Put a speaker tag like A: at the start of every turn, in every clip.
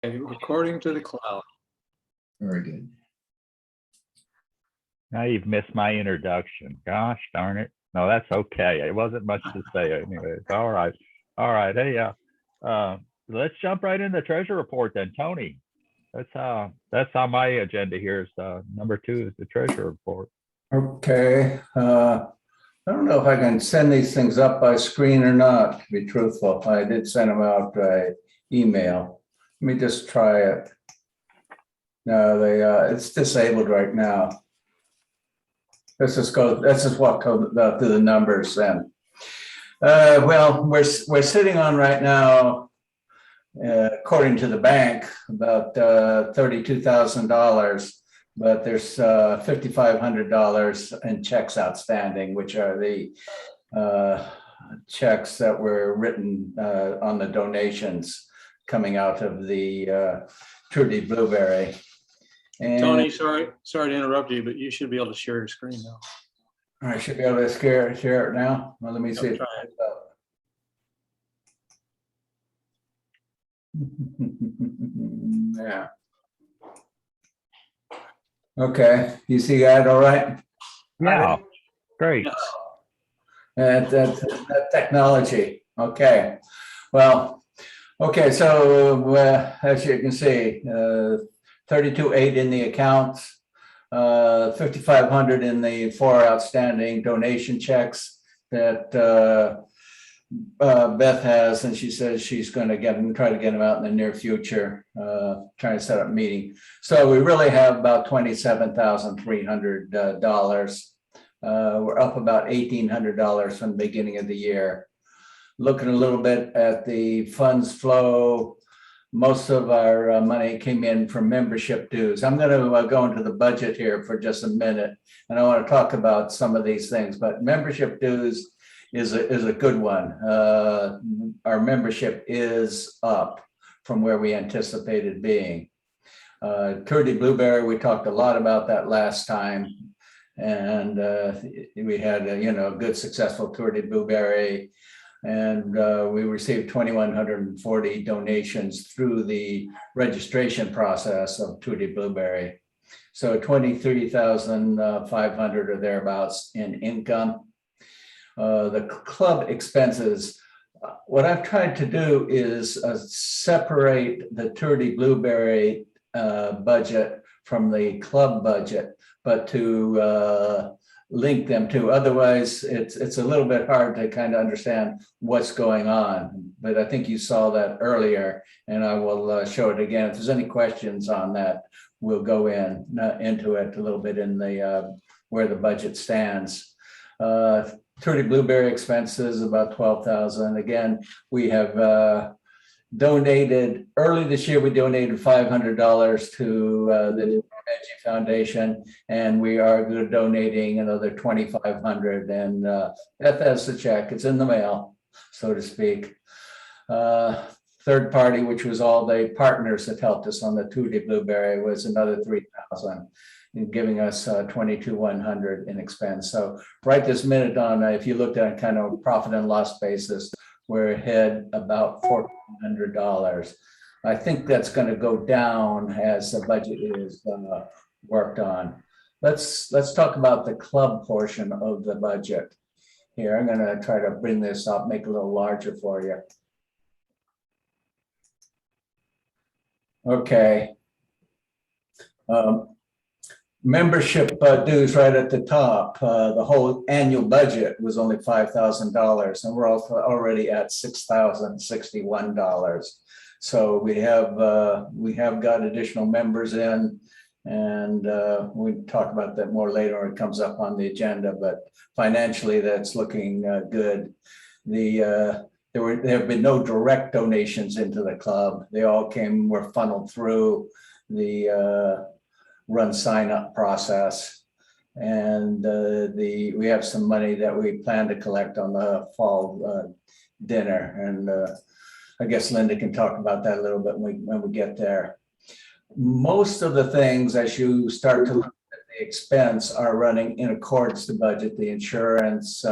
A: Okay, recording to the cloud.
B: Very good.
C: Now you've missed my introduction. Gosh darn it. No, that's okay. It wasn't much to say anyway. All right. All right. Hey, let's jump right into the treasure report then, Tony. That's on my agenda here. Is number 2 is the treasure report.
B: Okay. I don't know if I can send these things up by screen or not, to be truthful. I did send them out by email. Let me just try it. No, it's disabled right now. Let's just walk through the numbers then. Well, we're sitting on right now, according to the bank, about $32,000, but there's $5,500 in checks outstanding, which are the checks that were written on the donations coming out of the Trudy Blueberry. And
A: Tony, sorry to interrupt you, but you should be able to share your screen now.
B: I should be able to share it now. Well, let me see.
A: Try it.
B: Yeah. Okay, you see that all right?
C: Yeah, great.
A: Yes.
B: That technology. Okay. Well, okay, so as you can see, 32.8 in the accounts, 5,500 in the 4 outstanding donation checks that Beth has, and she says she's going to try to get them out in the near future, trying to set up a meeting. So we really have about $27,300. We're up about $1,800 from the beginning of the year. Looking a little bit at the funds flow, most of our money came in from membership dues. I'm going to go into the budget here for just a minute, and I want to talk about some of these things, but membership dues is a good one. Our membership is up from where we anticipated being. Trudy Blueberry, we talked a lot about that last time, and we had a good successful Trudy Blueberry, and we received 2,140 donations through the registration process of Trudy Blueberry. So 23,500 or thereabouts in income. The club expenses, what I've tried to do is separate the Trudy Blueberry budget from the club budget, but to link them to. Otherwise, it's a little bit hard to kind of understand what's going on. But I think you saw that earlier, and I will show it again. If there's any questions on that, we'll go into it a little bit in the where the budget stands. Trudy Blueberry expenses about 12,000. Again, we have donated early this year. We donated $500 to the Veggie Foundation, and we are donating another 2,500. And Beth has the check; it's in the mail, so to speak. Third party, which was all the partners that helped us on the Trudy Blueberry, was another 3,000. And giving us 22,100 in expense. So right this minute on, if you looked at kind of profit and loss basis, we're ahead about $1,400. I think that's going to go down as the budget is worked on. Let's talk about the club portion of the budget. Here, I'm going to try to bring this up, make it a little larger for you. Okay. Membership dues right at the top. The whole annual budget was only $5,000, and we're also already at $6,061. So we have got additional members in, and we talk about that more later when it comes up on the agenda. But financially, that's looking good. There have been no direct donations into the club. They all were funneled through the run sign up process, and we have some money that we plan to collect on the fall dinner, and I guess Linda can talk about that a little bit when we get there. Most of the things, as you start to look at the expense, are running in accordance to budget. The insurance,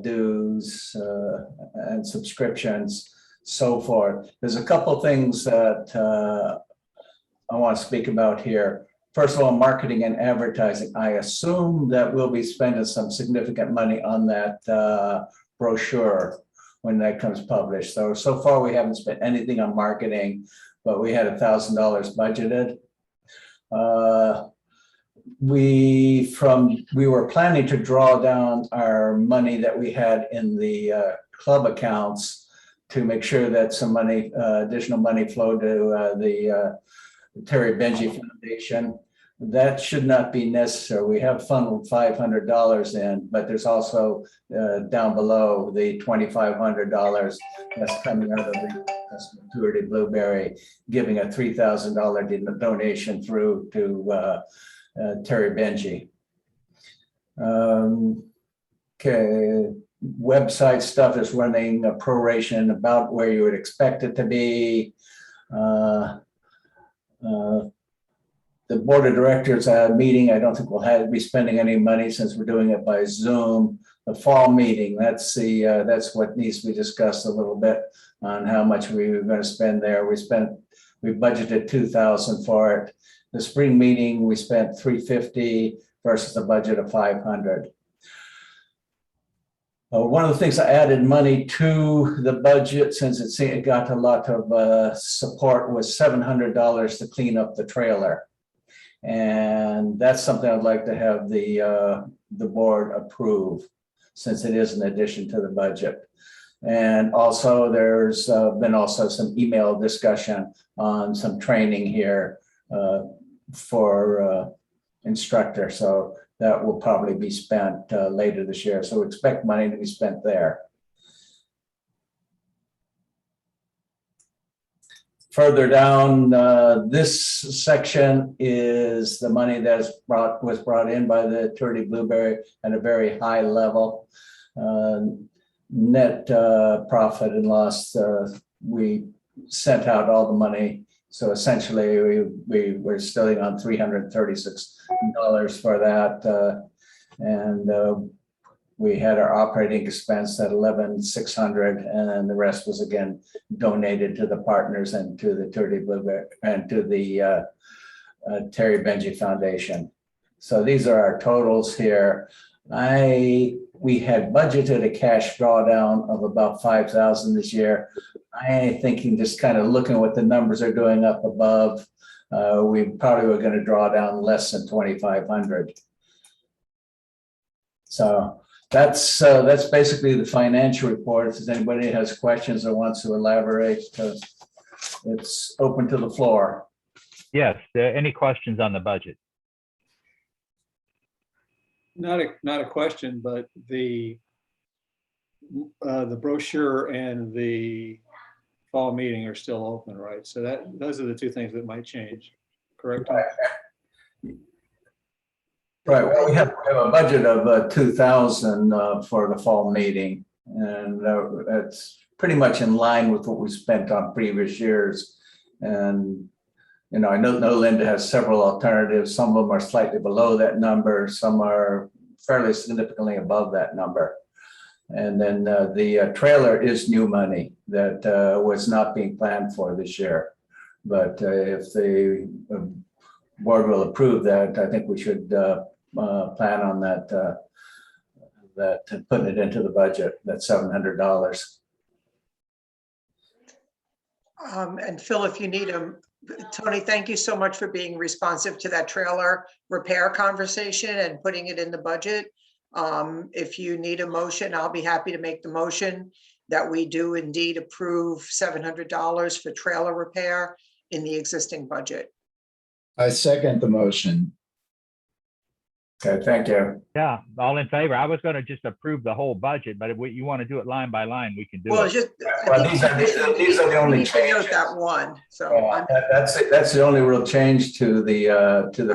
B: dues, and subscriptions. so forth. There's a couple things that I want to speak about here. First of all, marketing and advertising. I assume that we'll be spending some significant money on that brochure when that comes published. So far we haven't spent anything on marketing, but we had $1,000 budgeted. We were planning to draw down our money that we had in the club accounts to make sure that some money, additional money flowed to the Terry Benji Foundation. That should not be necessary. We have funneled $500 in, but there's also down below the $2,500 that's coming out of the Maturity Blueberry, giving a $3,000 donation through to Terry Benji. Okay, website stuff is running a proration about where you would expect it to be. The board of directors meeting, I don't think we'll be spending any money since we're doing it by Zoom. The fall meeting, that's what needs to be discussed a little bit on how much we were going to spend there. We budgeted $2,000 for it. The spring meeting, we spent $350 versus a budget of $500. One of the things I added money to the budget, since it got a lot of support, was $700 to clean up the trailer. And that's something I'd like to have the board approve, since it is an addition to the budget. And also there's been also some email discussion on some training here for instructor. So that will probably be spent later this year. So expect money to be spent there. Further down, this section is the money that was brought in by the Turdy Blueberry at a very high level. Net profit and loss, we sent out all the money. So essentially, we were still on $336 for that. And we had our operating expense at $11,600, and the rest was again donated to the partners and to the Turdy Blueberry and to the Terry Benji Foundation. So these are our totals here. We had budgeted a cash drawdown of about $5,000 this year. I thinking just kind of looking at what the numbers are doing up above, we probably were going to draw down less than $2,500. So that's basically the financial report. If anybody has questions or wants to elaborate, it's open to the floor.
C: Yes, any questions on the budget?
A: Not a question, but the brochure and the fall meeting are still open, right? So those are the two things that might change, correct?
B: Right. Well, we have a budget of 2,000 for the fall meeting, and that's pretty much in line with what we spent on previous years. And you know, I know Linda has several alternatives. Some of them are slightly below that number. Some are fairly significantly above that number. And then the trailer is new money that was not being planned for this year. But if the board will approve that, I think we should plan on that, putting it into the budget, that $700.
D: And Phil, if you need him, Tony, thank you so much for being responsive to that trailer repair conversation and putting it in the budget. If you need a motion, I'll be happy to make the motion that we do indeed approve $700 for trailer repair in the existing budget.
E: I second the motion.
B: Okay, thank you.
C: Yeah, all in favor. I was going to just approve the whole budget, but if you want to do it line by line, we can do
D: Well,
C: it.
D: it's just,
B: Well, these are the only
D: we need to note
B: changes.
D: that one. So I'm
B: That's the only real change to the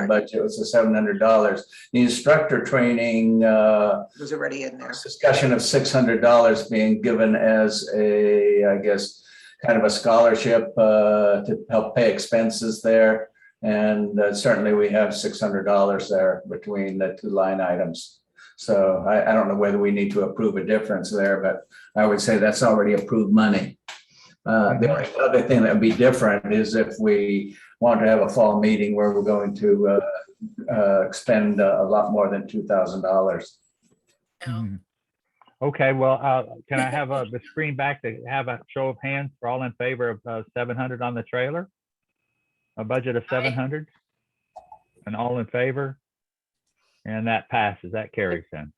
B: budget, was the $700. The instructor training
D: was already in there.
B: discussion of $600 being given as a, I guess, kind of a scholarship to help pay expenses there. And certainly we have $600 there between the two line items. So I don't know whether we need to approve a difference there, but I would say that's already approved money The only other thing that would be different is if we want to have a fall meeting where we're going to expend a lot more than $2,000.
C: Mhm. Okay, well, can I have the screen back to have a show of hands for all in favor of 700 on the trailer? A budget of 700? And all in favor? And that passes, that carries then.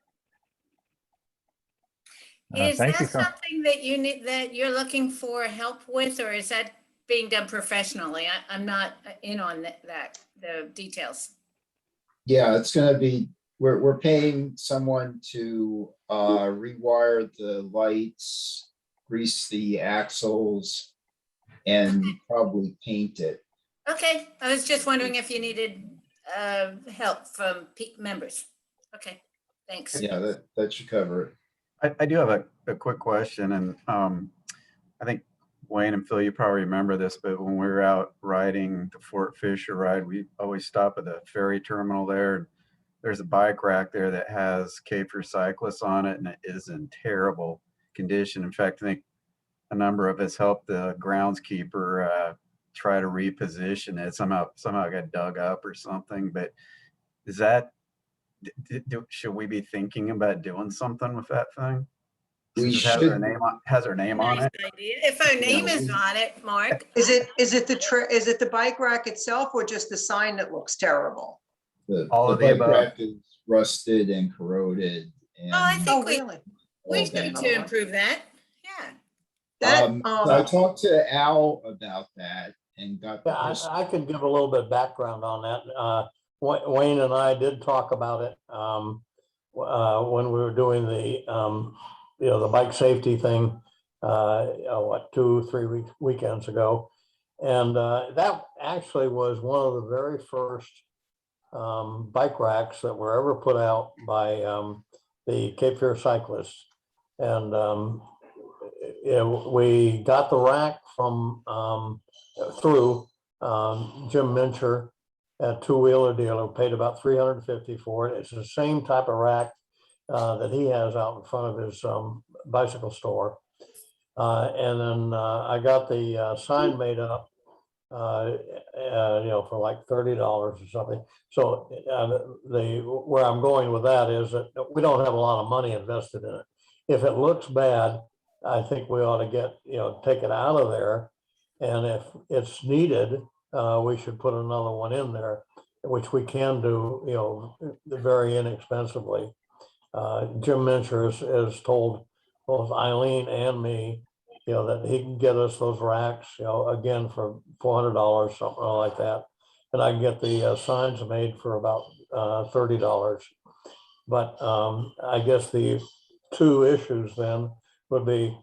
F: Is
C: Thank you,
F: that
C: sir.
F: something that you need, that you're looking for help with, or is that being done professionally? I'm not in on the details.
E: Yeah, it's gonna be, we're paying someone to rewire the lights, grease the axles, and probably paint it.
F: Okay, I was just wondering if you needed help from members. Okay, thanks.
E: Yeah, that should cover it.
G: I do have a quick question, and I think Wayne and Phil, you probably remember this, but when we were out riding the Fort Fisher ride, we always stop at the ferry terminal there. There's a bike rack there that has Cape Fear Cyclists on it, and it is in terrible condition. In fact, I think a number of us helped the groundskeeper try to reposition it. Somehow it got dug up or something. But is that, should we be thinking about doing something with that thing?
E: We
G: It has her name on
F: Nice
G: it.
F: idea. If our name is on it, Mark.
D: Is it the bike rack itself or just the sign that looks terrible?
G: All
E: The
G: of the
E: bike
G: above.
E: rack is rusted and corroded.
F: Oh, I
E: and
F: think
D: Oh, really?
F: we
E: all
F: need
E: that.
F: to improve that. Yeah.
D: That,
E: So I talked to Al about that and got the
H: Yeah,
E: history.
H: I could give a little bit of background on that. Wayne and I did talk about it when we were doing the bike safety thing, 2-3 weekends ago. And that actually was one of the very first bike racks that were ever put out by the Cape Fear Cyclists. And we got the rack from through Jim Mincher at Two Wheeler Dealer, paid about $350 for it. It's the same type of rack that he has out in front of his bicycle store. And then I got the sign made up, for like $30 or something. So where I'm going with that is that we don't have a lot of money invested in it. If it looks bad, I think we ought to take it out of there. And if it's needed, we should put another one in there, which we can do, very inexpensively. Jim Mincher has told both Eileen and me, that he can get us those racks, again, for $400, something like that. And I can get the signs made for about $30. But I guess the two issues then would be,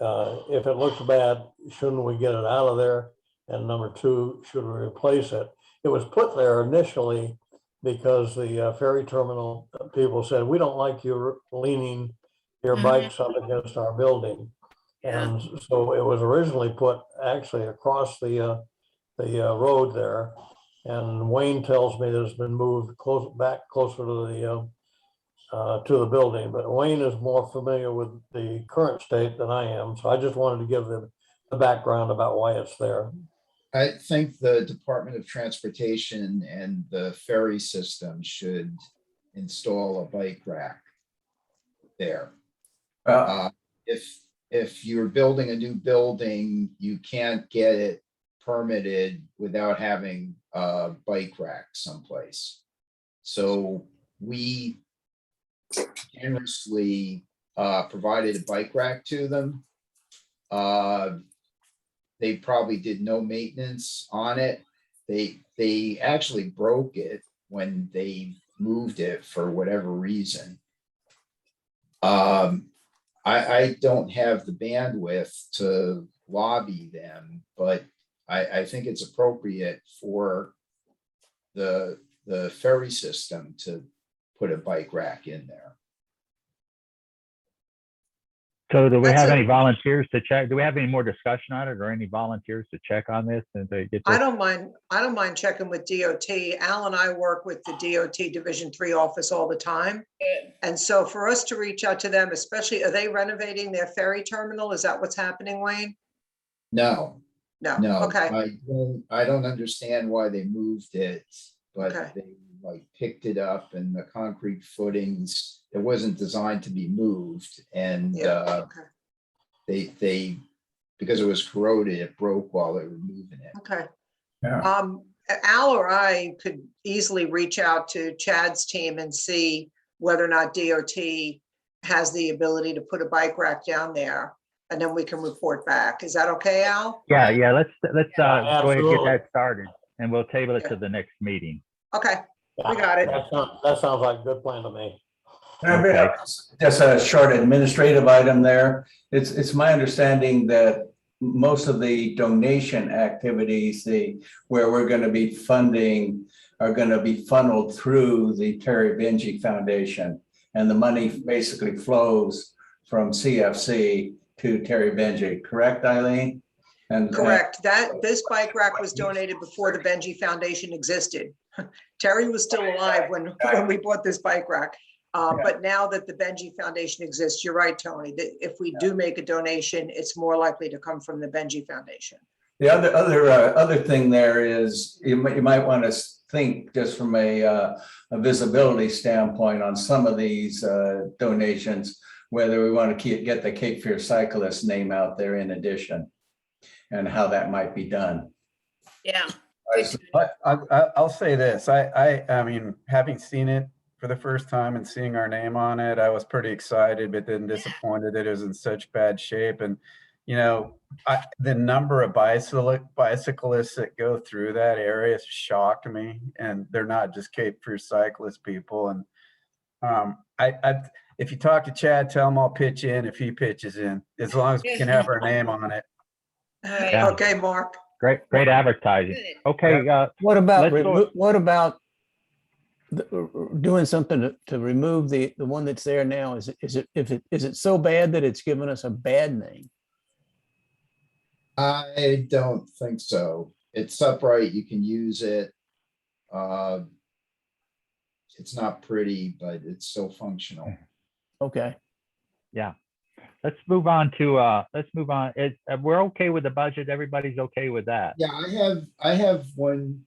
H: if it looks bad, shouldn't we get it out of there? And number two, should we replace it? It was put there initially because the ferry terminal people said, we don't like you leaning your bikes up against our building. And so it was originally put actually across the road there. And Wayne tells me that it's been moved back closer to the building, but Wayne is more familiar with the current state than I am. So I just wanted to give them the background about why it's there.
E: I think the Department of Transportation and the ferry system should install a bike rack there. If you're building a new building, you can't get it permitted without having a bike rack someplace. So we generously provided a bike rack to them. They probably did no maintenance on it. They actually broke it when they moved it for whatever reason. I don't have the bandwidth to lobby them, but I think it's appropriate for the ferry system to put a bike rack in there.
C: So do we
D: That's
C: have
D: a-
C: any volunteers to check? Do we have any more discussion on it or any volunteers to check on this and to get
D: I
C: this?
D: don't mind checking with DOT. Al and I work with the DOT Division 3 office all the time. And so for us to reach out to them, especially, are they renovating their ferry terminal? Is that what's happening, Wayne?
E: No,
D: No,
E: no.
D: okay,
E: I don't understand why they moved it, but
D: Okay.
E: they like picked it up and the concrete footings, it wasn't designed to be moved. And
D: yeah, okay,
E: they, because it was corroded, it broke while they were moving it.
D: okay.
B: Yeah.
D: Al or I could easily reach out to Chad's team and see whether or not DOT has the ability to put a bike rack down there, and then we can report back. Is that okay, Al?
C: Yeah, let's go ahead and get
H: absolutely.
C: that started, and we'll table it
D: Yeah.
C: to the next meeting.
D: Okay, we got it.
H: That sounds like a good plan to me.
C: Okay.
B: Just a short administrative item there. It's my understanding that most of the donation activities, where we're going to be funding are going to be funneled through the Terry Benji Foundation. And the money basically flows from CFC to Terry Benji, correct, Eileen? And
D: Correct. This bike rack was donated before the Benji Foundation existed. Terry was still alive when we bought this bike rack. But now that the Benji Foundation exists, you're right, Tony, that if we do make a donation, it's more likely to come from the Benji Foundation.
B: The other thing there is you might want to think just from a visibility standpoint on some of these donations, whether we want to get the Cape Fear Cyclist name out there in addition, and how that might be done.
F: Yeah.
G: I'll say this, I mean, having seen it for the first time and seeing our name on it, I was pretty excited, but then disappointed that it was in such bad shape. And, you know, the number of bicyclists that go through that area shocked me, and they're not just Cape Fear cyclist people. And if you talk to Chad, tell him I'll pitch in if he pitches in, as long as we can have our name on it.
C: Yeah.
D: Okay, Mark.
C: Great advertising. Okay,
I: What about,
C: Let's go-
I: what about doing something to remove the one that's there now? Is it so bad that it's given us a bad name?
E: I don't think so. It's upright, you can use it. It's not pretty, but it's still functional.
I: Okay.
C: yeah. Let's move on. We're okay with the budget. Everybody's okay with that.
E: Yeah, I have one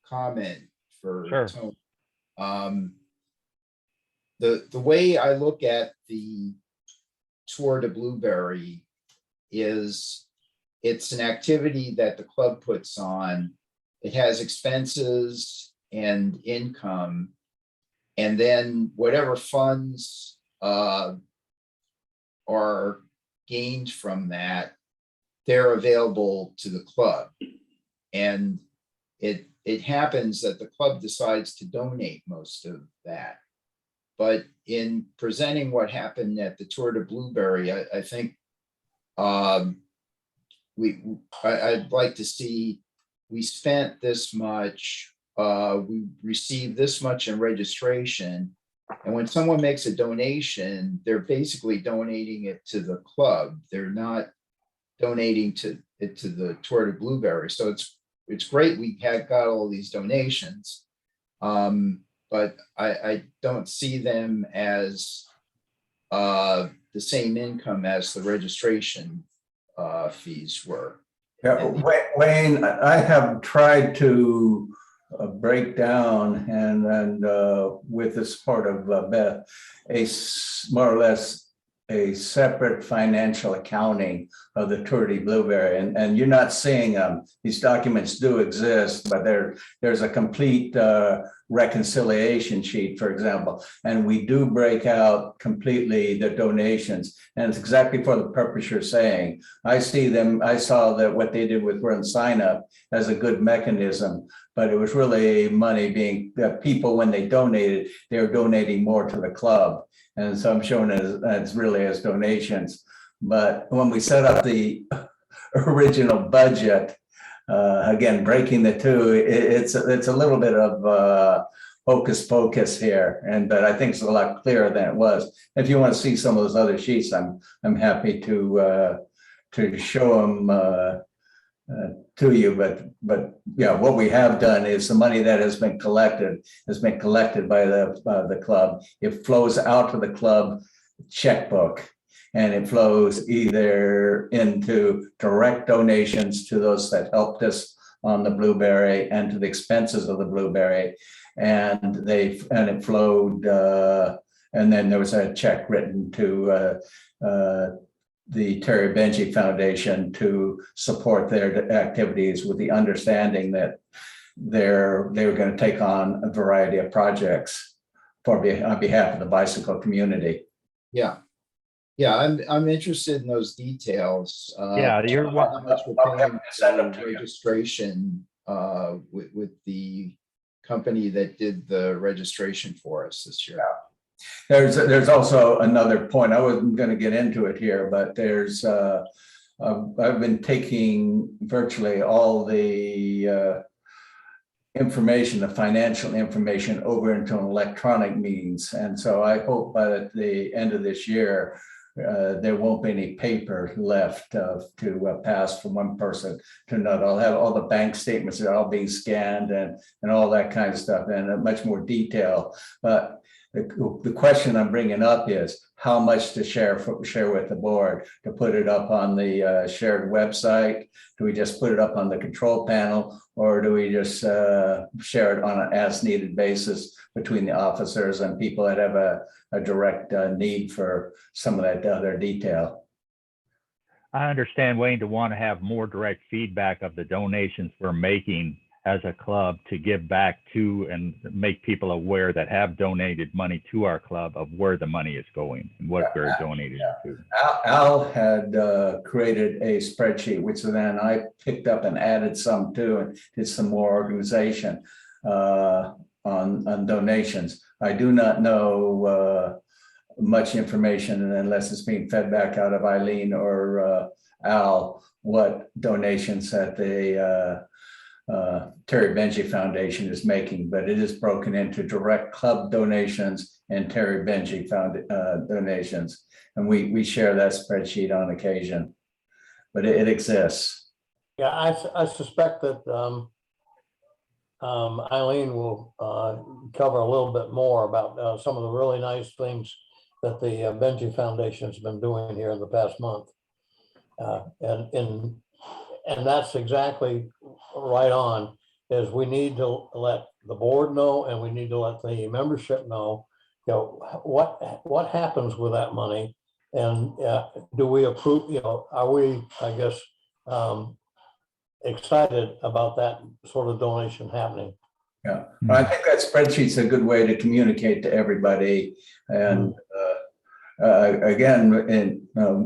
E: comment for
C: Sure.
E: Tony. The way I look at the Tour de Blueberry is it's an activity that the club puts on. It has expenses and income, and then whatever funds are gained from that, they're available to the club. And it happens that the club decides to donate most of that. But in presenting what happened at the Tour de Blueberry, I think I'd like to see, we spent this much, we received this much in registration. And when someone makes a donation, they're basically donating it to the club. They're not donating it to the Tour de Blueberry. So it's great we got all these donations, but I don't see them as the same income as the registration fees were.
B: Yeah, Wayne, I have tried to break down and with the support of Beth, more or less a separate financial accounting of the Tour de Blueberry. And you're not seeing them. These documents do exist, but there's a complete reconciliation sheet, for example. And we do break out completely the donations. And it's exactly for the purpose you're saying. I saw that what they did with Run Sign Up as a good mechanism, but it was really money being, people, when they donated, they were donating more to the club. And so I'm showing it as really as donations. But when we set up the original budget, again, breaking the two, it's a little bit of hocus pocus here, but I think it's a lot clearer than it was. If you want to see some of those other sheets, I'm happy to show them to you. But yeah, what we have done is the money that has been collected by the club. It flows out to the club checkbook. and it flows either into direct donations to those that helped us on the Blueberry and to the expenses of the Blueberry. And it flowed, and then there was a check written to the Terry Benji Foundation to support their activities, with the understanding that they were going to take on a variety of projects on behalf of the bicycle community.
E: Yeah. Yeah, I'm interested in those details.
C: Yeah, you're
E: how much we're
B: I'll
E: paying
B: send them
E: for
B: to you.
E: registration with the company that did the registration for us this year.
B: There's also another point. I wasn't going to get into it here, but I've been taking virtually all the information, the financial information, over into an electronic means. And so I hope by the end of this year, there won't be any paper left to pass from one person to another. I'll have all the bank statements that are all being scanned and all that kind of stuff in much more detail. But the question I'm bringing up is how much to share with the board, to put it up on the shared website. Do we just put it up on the control panel, or do we just share it on an as needed basis between the officers and people that have a direct need for some of that other detail?
C: I understand, Wayne, to want to have more direct feedback of the donations we're making as a club to give back to and make people aware that have donated money to our club of where the money is going and what we're donating to.
B: Al had created a spreadsheet, which then I picked up and added some to, and did some more organization on donations. I do not know much information, unless it's being fed back out of Eileen or Al, what donations that the Terry Benji Foundation is making, but it is broken into direct club donations and Terry Benji donations. And we share that spreadsheet on occasion, but it exists.
H: Yeah, I suspect that Eileen will cover a little bit more about some of the really nice things that the Benji Foundation has been doing here in the past month. And that's exactly right on, is we need to let the board know, and we need to let the membership know, what happens with that money, and do we approve, are we, I guess, excited about that sort of donation happening?
B: Yeah, I think that spreadsheet's a good way to communicate to everybody. And again,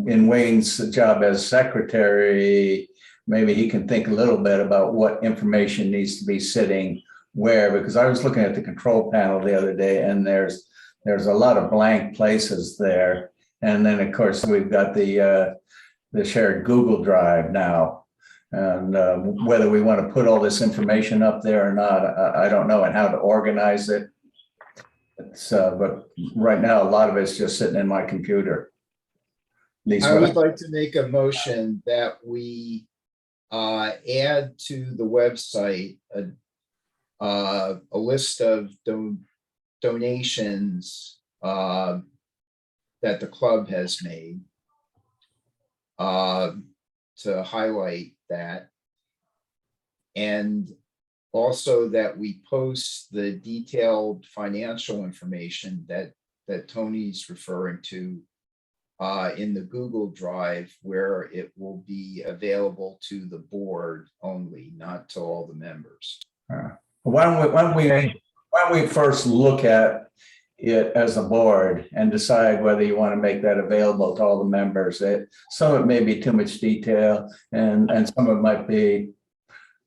B: in Wayne's job as secretary, maybe he can think a little bit about what information needs to be sitting where, because I was looking at the control panel the other day, and there's a lot of blank places there. And then of course we've got the shared Google Drive now. And whether we want to put all this information up there or not, I don't know, and how to organize it. But right now, a lot of it's just sitting in my computer. At least
E: I would like to make a motion that we add to the website a list of donations that the club has made, to highlight that, and also that we post the detailed financial information that Tony's referring to in the Google Drive, where it will be available to the board only, not to all the members.
B: why don't we first look at it as a board and decide whether you want to make that available to all the members. Some of it may be too much detail, and some of it might be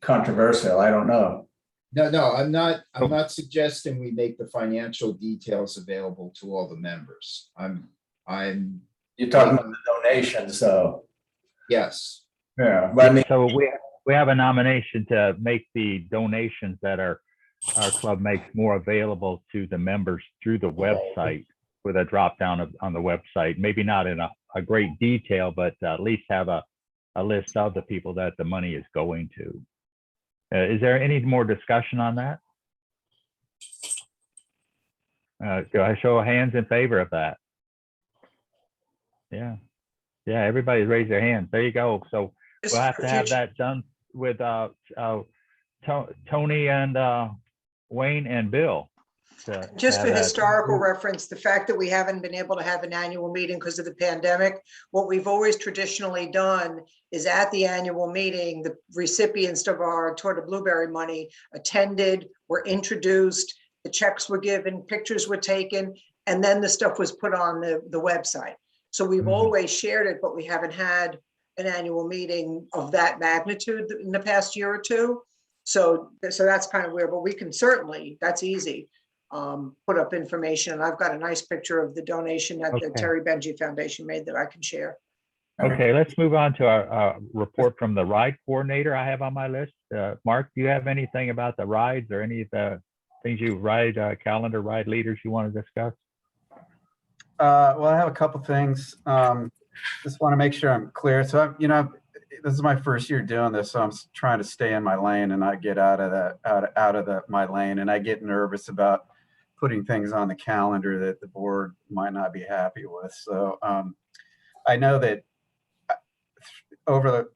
B: controversial. I don't know.
E: No, I'm not suggesting we make the financial details available to all the members.
B: You're talking about the donations, so
E: Yes.
B: yeah. But I mean,
C: So we have a nomination to make the donations that our club makes more available to the members through the website, with a drop down on the website. Maybe not in a great detail, but at least have a list of the people that the money is going to. Is there any more discussion on that? Do I show hands in favor of that? Yeah. Yeah, everybody raised their hands. There you go. So
D: Just
C: we'll have
D: for
C: to have
D: future-
C: that done with Tony and Wayne and Bill.
D: Just for
C: have that.
D: historical reference, the fact that we haven't been able to have an annual meeting because of the pandemic, what we've always traditionally done is at the annual meeting, the recipients of our Tour de Blueberry money attended, were introduced, the checks were given, pictures were taken, and then the stuff was put on the website. So we've
C: Mhm.
D: always shared it, but we haven't had an annual meeting of that magnitude in the past year or two. So that's kind of weird, but we can certainly, that's easy. Put up information, and I've got a nice picture of the donation that the
C: Okay.
D: Terry Benji Foundation made that I can share.
C: Okay, let's move on to our report from the ride coordinator I have on my list. Mark, do you have anything about the rides or any of the things you ride, calendar ride leaders you want to discuss?
G: Well, I have a couple things. Just want to make sure I'm clear. So, this is my first year doing this, so I'm trying to stay in my lane and not get out of my lane. And I get nervous about putting things on the calendar that the board might not be happy with. So I know that over the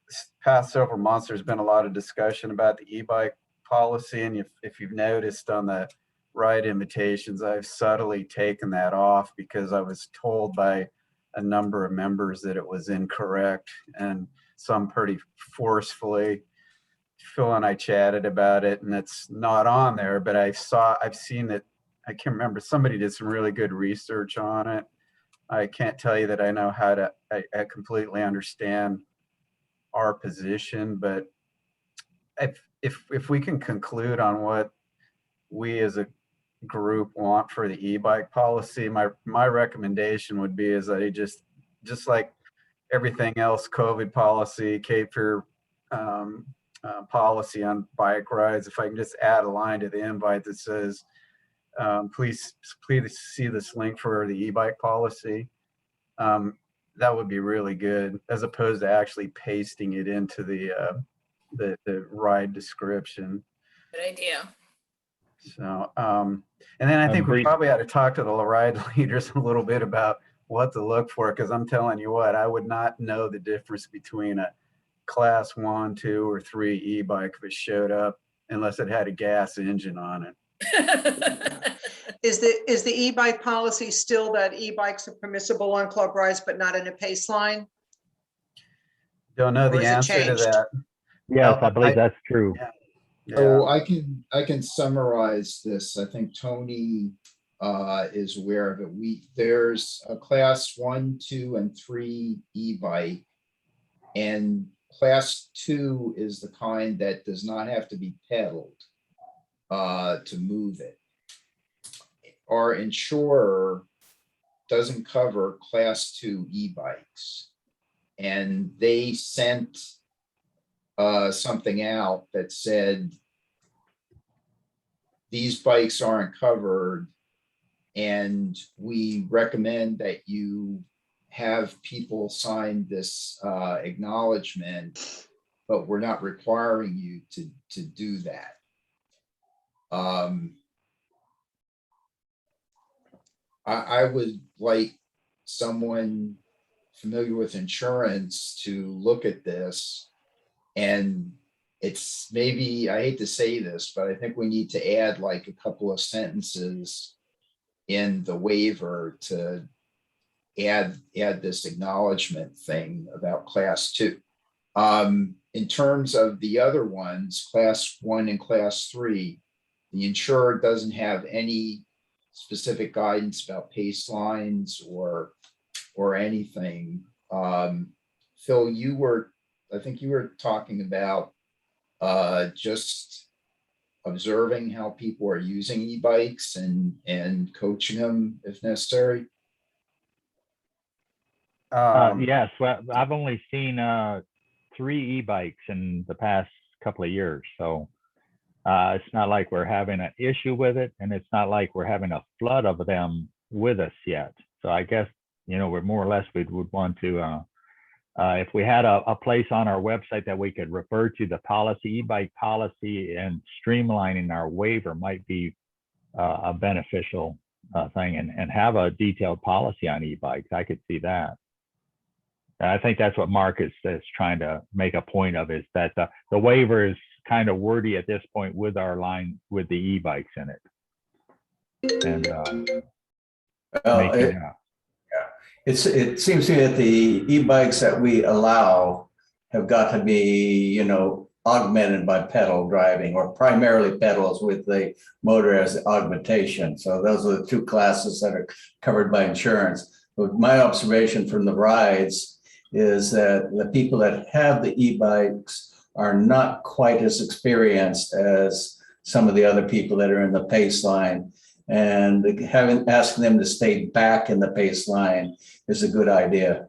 G: past several months, there's been a lot of discussion about the e-bike policy. And if you've noticed on the ride invitations, I've subtly taken that off because I was told by a number of members that it was incorrect, and some pretty forcefully. Phil and I chatted about it, and it's not on there, but I've seen that. I can't remember, somebody did some really good research on it. I can't tell you that I know how to I completely understand our position, but if we can conclude on what we as a group want for the e-bike policy, my recommendation would be is that it just like everything else, COVID policy, Cape Fear policy on bike rides, if I can just add a line to the invite that says, please see this link for the e-bike policy. That would be really good, as opposed to actually pasting it into the ride description.
F: Good idea.
G: So, and then I think we probably ought to talk to the ride leaders a little bit about what to look for, because I'm telling you what, I would not know the difference between a class 1, 2, or 3 e-bike if it showed up unless it had a gas engine on it.
D: Is the e-bike policy still that e-bikes are permissible on club rides, but not in a pace line?
G: Don't know
D: Or
G: the
D: is it
G: answer to
D: changed?
G: that.
C: Yes, I believe that's true.
G: Yeah.
E: So I can summarize this. I think Tony is aware of it. There's a class 1, 2, and 3 e-bike, and class 2 is the kind that does not have to be pedaled to move it. Our insurer doesn't cover class 2 e-bikes, and they sent something out that said these bikes aren't covered, and we recommend that you have people sign this acknowledgement, but we're not requiring you to do that. I would like someone familiar with insurance to look at this, and it's maybe, I hate to say this, but I think we need to add like a couple of sentences in the waiver to add this acknowledgement thing about class 2. In terms of the other ones, class 1 and class 3, the insurer doesn't have any specific guidance about pace lines or anything. Phil, I think you were talking about just observing how people are using e-bikes and coaching them if necessary.
C: Yes, well, I've only seen 3 e-bikes in the past couple of years, so it's not like we're having an issue with it, and it's not like we're having a flood of them with us yet. So I guess, we're more or less, we would want to, if we had a place on our website that we could refer to the policy, e-bike policy, and streamlining our waiver might be a beneficial thing, and have a detailed policy on e-bikes. I could see that. I think that's what Mark is trying to make a point of, is that the waiver is kind of wordy at this point with our line with the e-bikes in it. And
B: Well,
C: making,
B: it seems to me that the e-bikes that we allow have got to be, augmented by pedal driving, or primarily pedals with the motor as augmentation. So those are the two classes that are covered by insurance. But my observation from the rides is that the people that have the e-bikes are not quite as experienced as some of the other people that are in the pace line. And asking them to stay back in the pace line is a good idea.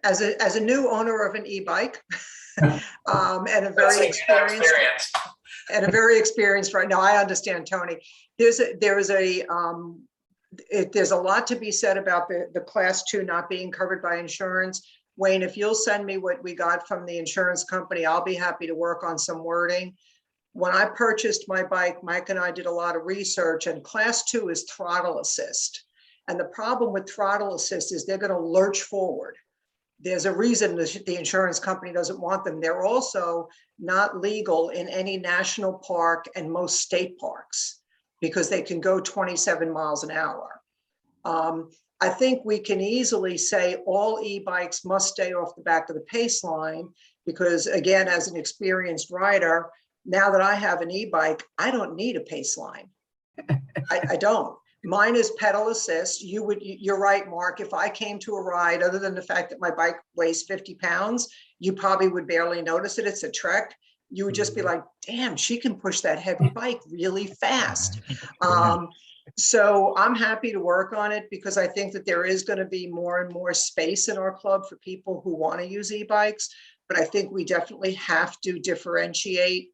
D: As a new owner of an e-bike, and a very experienced right now, I understand, Tony. There's a lot to be said about the class 2 not being covered by insurance. Wayne, if you'll send me what we got from the insurance company, I'll be happy to work on some wording. When I purchased my bike, Mike and I did a lot of research, and class 2 is throttle assist. And the problem with throttle assist is they're going to lurch forward. There's a reason the insurance company doesn't want them. They're also not legal in any national park and most state parks because they can go 27 miles an hour. I think we can easily say all e-bikes must stay off the back of the pace line because, again, as an experienced rider, now that I have an e-bike, I don't need a pace line. I don't. Mine is pedal assist. You're right, Mark. If I came to a ride, other than the fact that my bike weighs 50 pounds, you probably would barely notice it. It's a trek. You would just be like, damn, she can push that heavy bike really fast. So I'm happy to work on it because I think that there is going to be more and more space in our club for people who want to use e-bikes. But I think we definitely have to differentiate.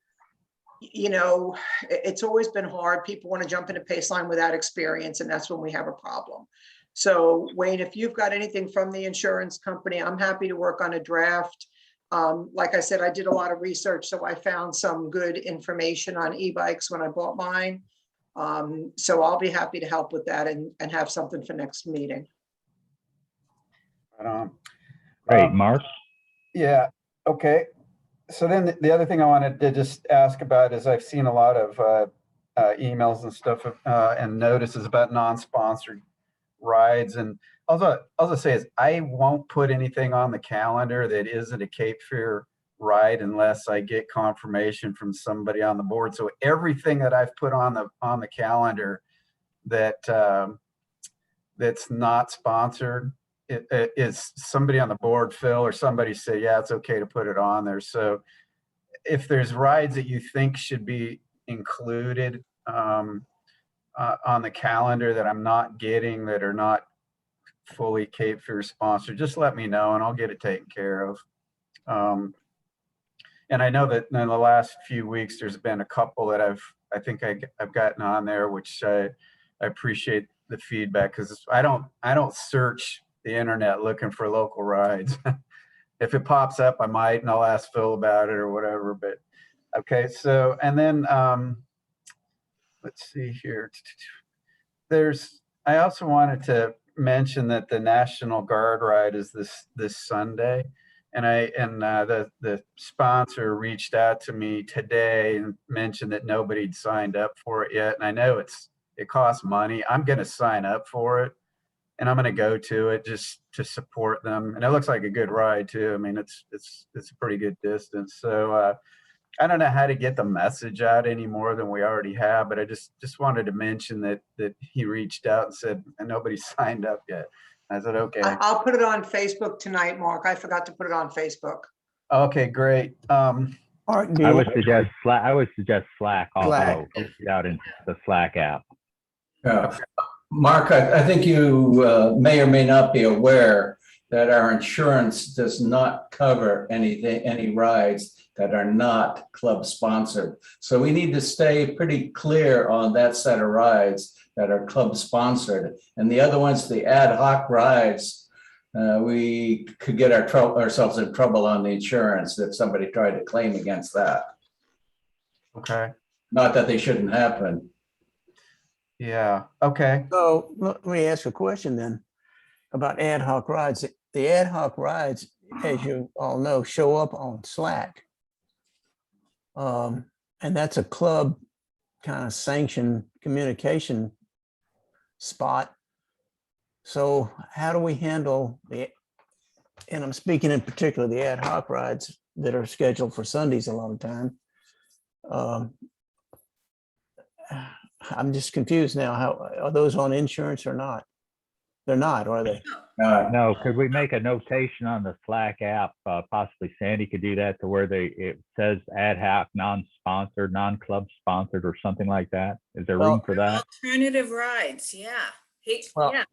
D: It's always been hard. People want to jump into pace line without experience, and that's when we have a problem. So Wayne, if you've got anything from the insurance company, I'm happy to work on a draft. Like I said, I did a lot of research, so I found some good information on e-bikes when I bought mine. So I'll be happy to help with that and have something for next meeting.
C: great, Mark.
G: Yeah, okay. So then the other thing I wanted to just ask about is I've seen a lot of emails and stuff and notices about non-sponsored rides. And I'll just say is I won't put anything on the calendar that isn't a Cape Fear ride unless I get confirmation from somebody on the board. So everything that I've put on the calendar that that's not sponsored, it is somebody on the board, Phil, or somebody say, yeah, it's okay to put it on there. So if there's rides that you think should be included on the calendar that I'm not getting, that are not fully Cape Fear sponsored, just let me know and I'll get it taken care of. And I know that in the last few weeks, there's been a couple that I think I've gotten on there, which I appreciate the feedback because I don't search the internet looking for local rides. If it pops up, I might, and I'll ask Phil about it or whatever. But okay, so and then let's see here. I also wanted to mention that the National Guard ride is this Sunday, and the sponsor reached out to me today and mentioned that nobody'd signed up for it yet. And I know it costs money. I'm going to sign up for it. And I'm going to go to it just to support them. And it looks like a good ride too. I mean, it's a pretty good distance. So I don't know how to get the message out any more than we already have, but I just wanted to mention that he reached out and said, and nobody signed up yet. I said, okay.
D: I'll put it on Facebook tonight, Mark. I forgot to put it on Facebook.
G: Okay, great.
I: Mark,
C: I would suggest Slack also.
I: Slack.
C: Get out into the Slack app.
B: Mark, I think you may or may not be aware that our insurance does not cover any rides that are not club sponsored. So we need to stay pretty clear on that set of rides that are club sponsored. And the other ones, the ad hoc rides, we could get ourselves in trouble on the insurance if somebody tried to claim against that.
G: Okay.
B: Not that they shouldn't happen.
G: Yeah. Okay.
I: So let me ask a question then. about ad hoc rides. The ad hoc rides, as you all know, show up on Slack. And that's a club kind of sanctioned communication spot. So how do we handle and I'm speaking in particular, the ad hoc rides that are scheduled for Sundays a lot of time. I'm just confused now. How are those on insurance or not? They're not, are they?
C: No, could we make a notation on the Slack app? Possibly Sandy could do that to where it says ad hoc, non-sponsored, non-club sponsored or something like that. Is there room for that?
F: Alternative rides, yeah.
I: Well,
F: Yeah,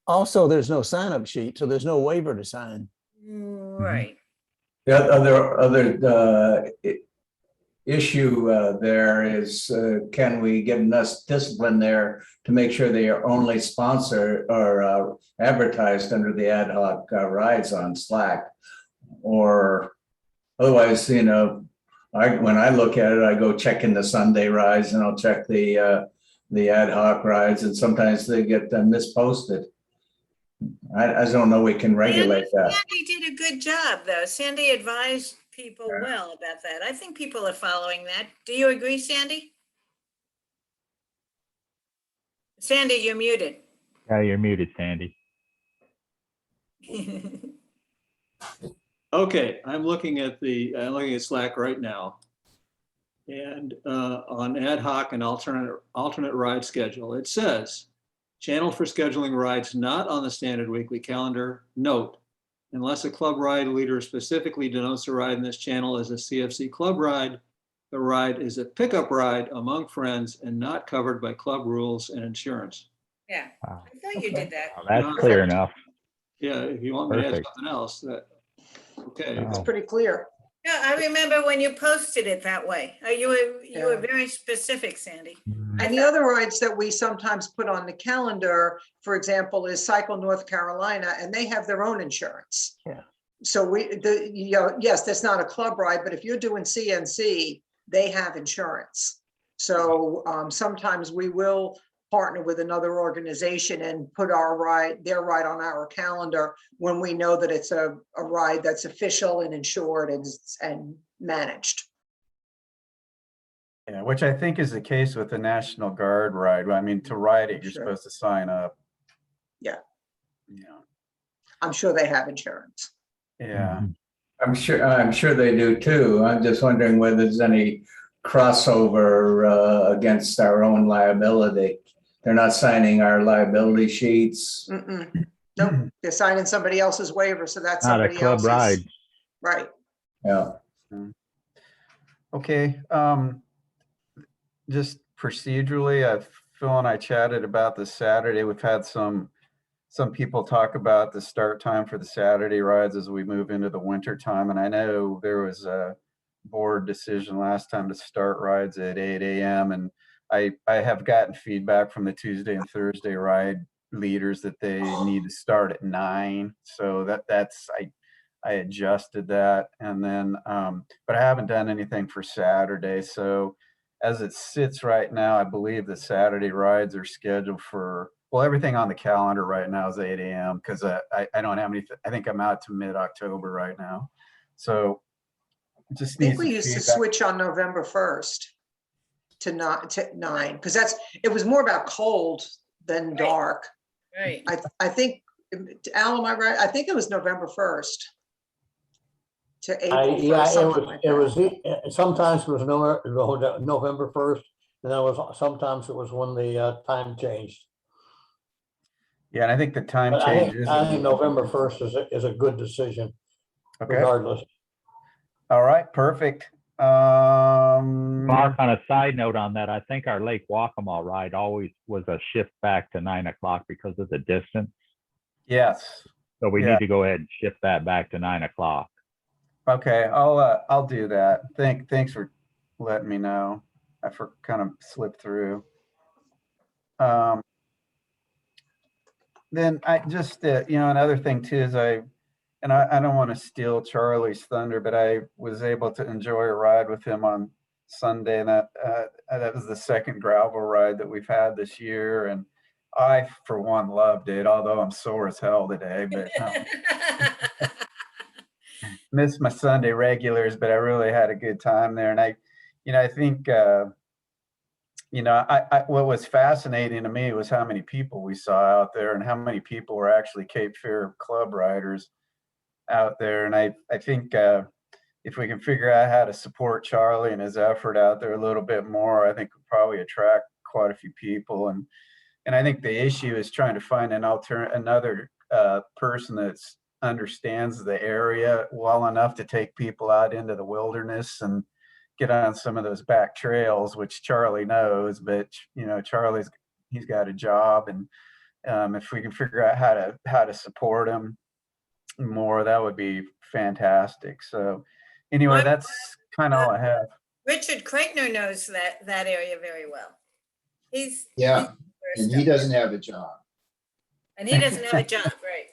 I: also, there's no sign-up sheet, so there's no waiver to sign.
F: right.
B: The other issue there is, can we get enough discipline there to make sure they are only sponsored or advertised under the ad hoc rides on Slack? Or otherwise, when I look at it, I go check in the Sunday rides and I'll check the ad hoc rides, and sometimes they get misposted. I don't know we can regulate that.
F: Sandy did a good job, though. Sandy advised people well about that. I think people are following that. Do you agree, Sandy? Sandy, you're muted.
C: Yeah, you're muted, Sandy.
A: Okay, I'm looking at Slack right now. And on ad hoc and alternate ride schedule, it says, channel for scheduling rides not on the standard weekly calendar. Note, unless a club ride leader specifically denotes a ride in this channel as a CFC club ride, the ride is a pickup ride among friends and not covered by club rules and insurance.
F: Yeah,
C: Wow.
F: I thought you did that.
C: Well, that's clear enough.
A: Yeah, if you want me to add
C: Perfect.
A: something else, okay.
D: It's
C: Oh.
D: pretty clear.
F: Yeah, I remember when you posted it that way. You were very specific, Sandy.
D: And the other rides that we sometimes put on the calendar, for example, is Cycle North Carolina, and they have their own insurance.
I: Yeah.
D: So yes, that's not a club ride, but if you're doing CNC, they have insurance. So sometimes we will partner with another organization and put their ride on our calendar when we know that it's a ride that's official and insured and managed.
G: Yeah, which I think is the case with the National Guard ride. I mean, to ride it, you're
D: Sure.
G: supposed to sign up.
D: Yeah.
G: Yeah.
D: I'm sure they have insurance.
G: Yeah.
B: I'm sure they do too. I'm just wondering whether there's any crossover against our own liability. They're not signing our liability sheets.
D: Nope, they're signing somebody else's waiver, so that's
C: Not a
D: somebody
C: club
D: else's.
C: ride.
D: Right.
B: Yeah.
G: Okay. Just procedurally, Phil and I chatted about this Saturday. We've had some people talk about the start time for the Saturday rides as we move into the winter time. And I know there was a board decision last time to start rides at 8 a.m. And I have gotten feedback from the Tuesday and Thursday ride leaders that they need to start at 9. So I adjusted that. And then, but I haven't done anything for Saturday. So as it sits right now, I believe the Saturday rides are scheduled for, well, everything on the calendar right now is 8 a.m. because I don't have anything. I think I'm out to mid-October right now. So just
D: I think
G: need
D: we
G: some
D: used to
G: feedback.
D: switch on November 1st to 9, because it was more about cold than
F: Right.
D: dark.
F: Right.
D: I think, Al, am I right? I think it was November 1st to April 1st,
H: Yeah,
D: something like
H: it
D: that.
H: was, sometimes it was November 1st, and then sometimes it was when the time changed.
G: Yeah, and I think the time
H: But
G: change
H: I think November 1st is a good decision
G: okay.
H: regardless.
G: All right, perfect.
C: Mark, on a side note on that, I think our Lake Waccamaw ride always was a shift back to 9 o'clock because of the distance.
G: Yes.
C: So we
G: Yeah.
C: need to go ahead and shift that back to 9 o'clock.
G: Okay, I'll do that. Thanks for letting me know. I kind of slipped through. Then I just another thing too is I don't want to steal Charlie's thunder, but I was able to enjoy a ride with him on Sunday, and that was the second gravel ride that we've had this year, and I, for one, loved it, although I'm sore as hell today, but missed my Sunday regulars, but I really had a good time there. And I think, what was fascinating to me was how many people we saw out there and how many people were actually Cape Fear Club riders out there. And I think if we can figure out how to support Charlie and his effort out there a little bit more, I think we'll probably attract quite a few people. And I think the issue is trying to find another person that's understands the area well enough to take people out into the wilderness and get on some of those back trails, which Charlie knows, but he's got a job, and if we can figure out how to support him more, that would be fantastic. So anyway,
F: Well,
G: that's kind of all I have.
F: Richard Kreitner knows that area very well. He's
E: Yeah,
F: he's
E: and he doesn't have a job.
F: and he doesn't have a job, right?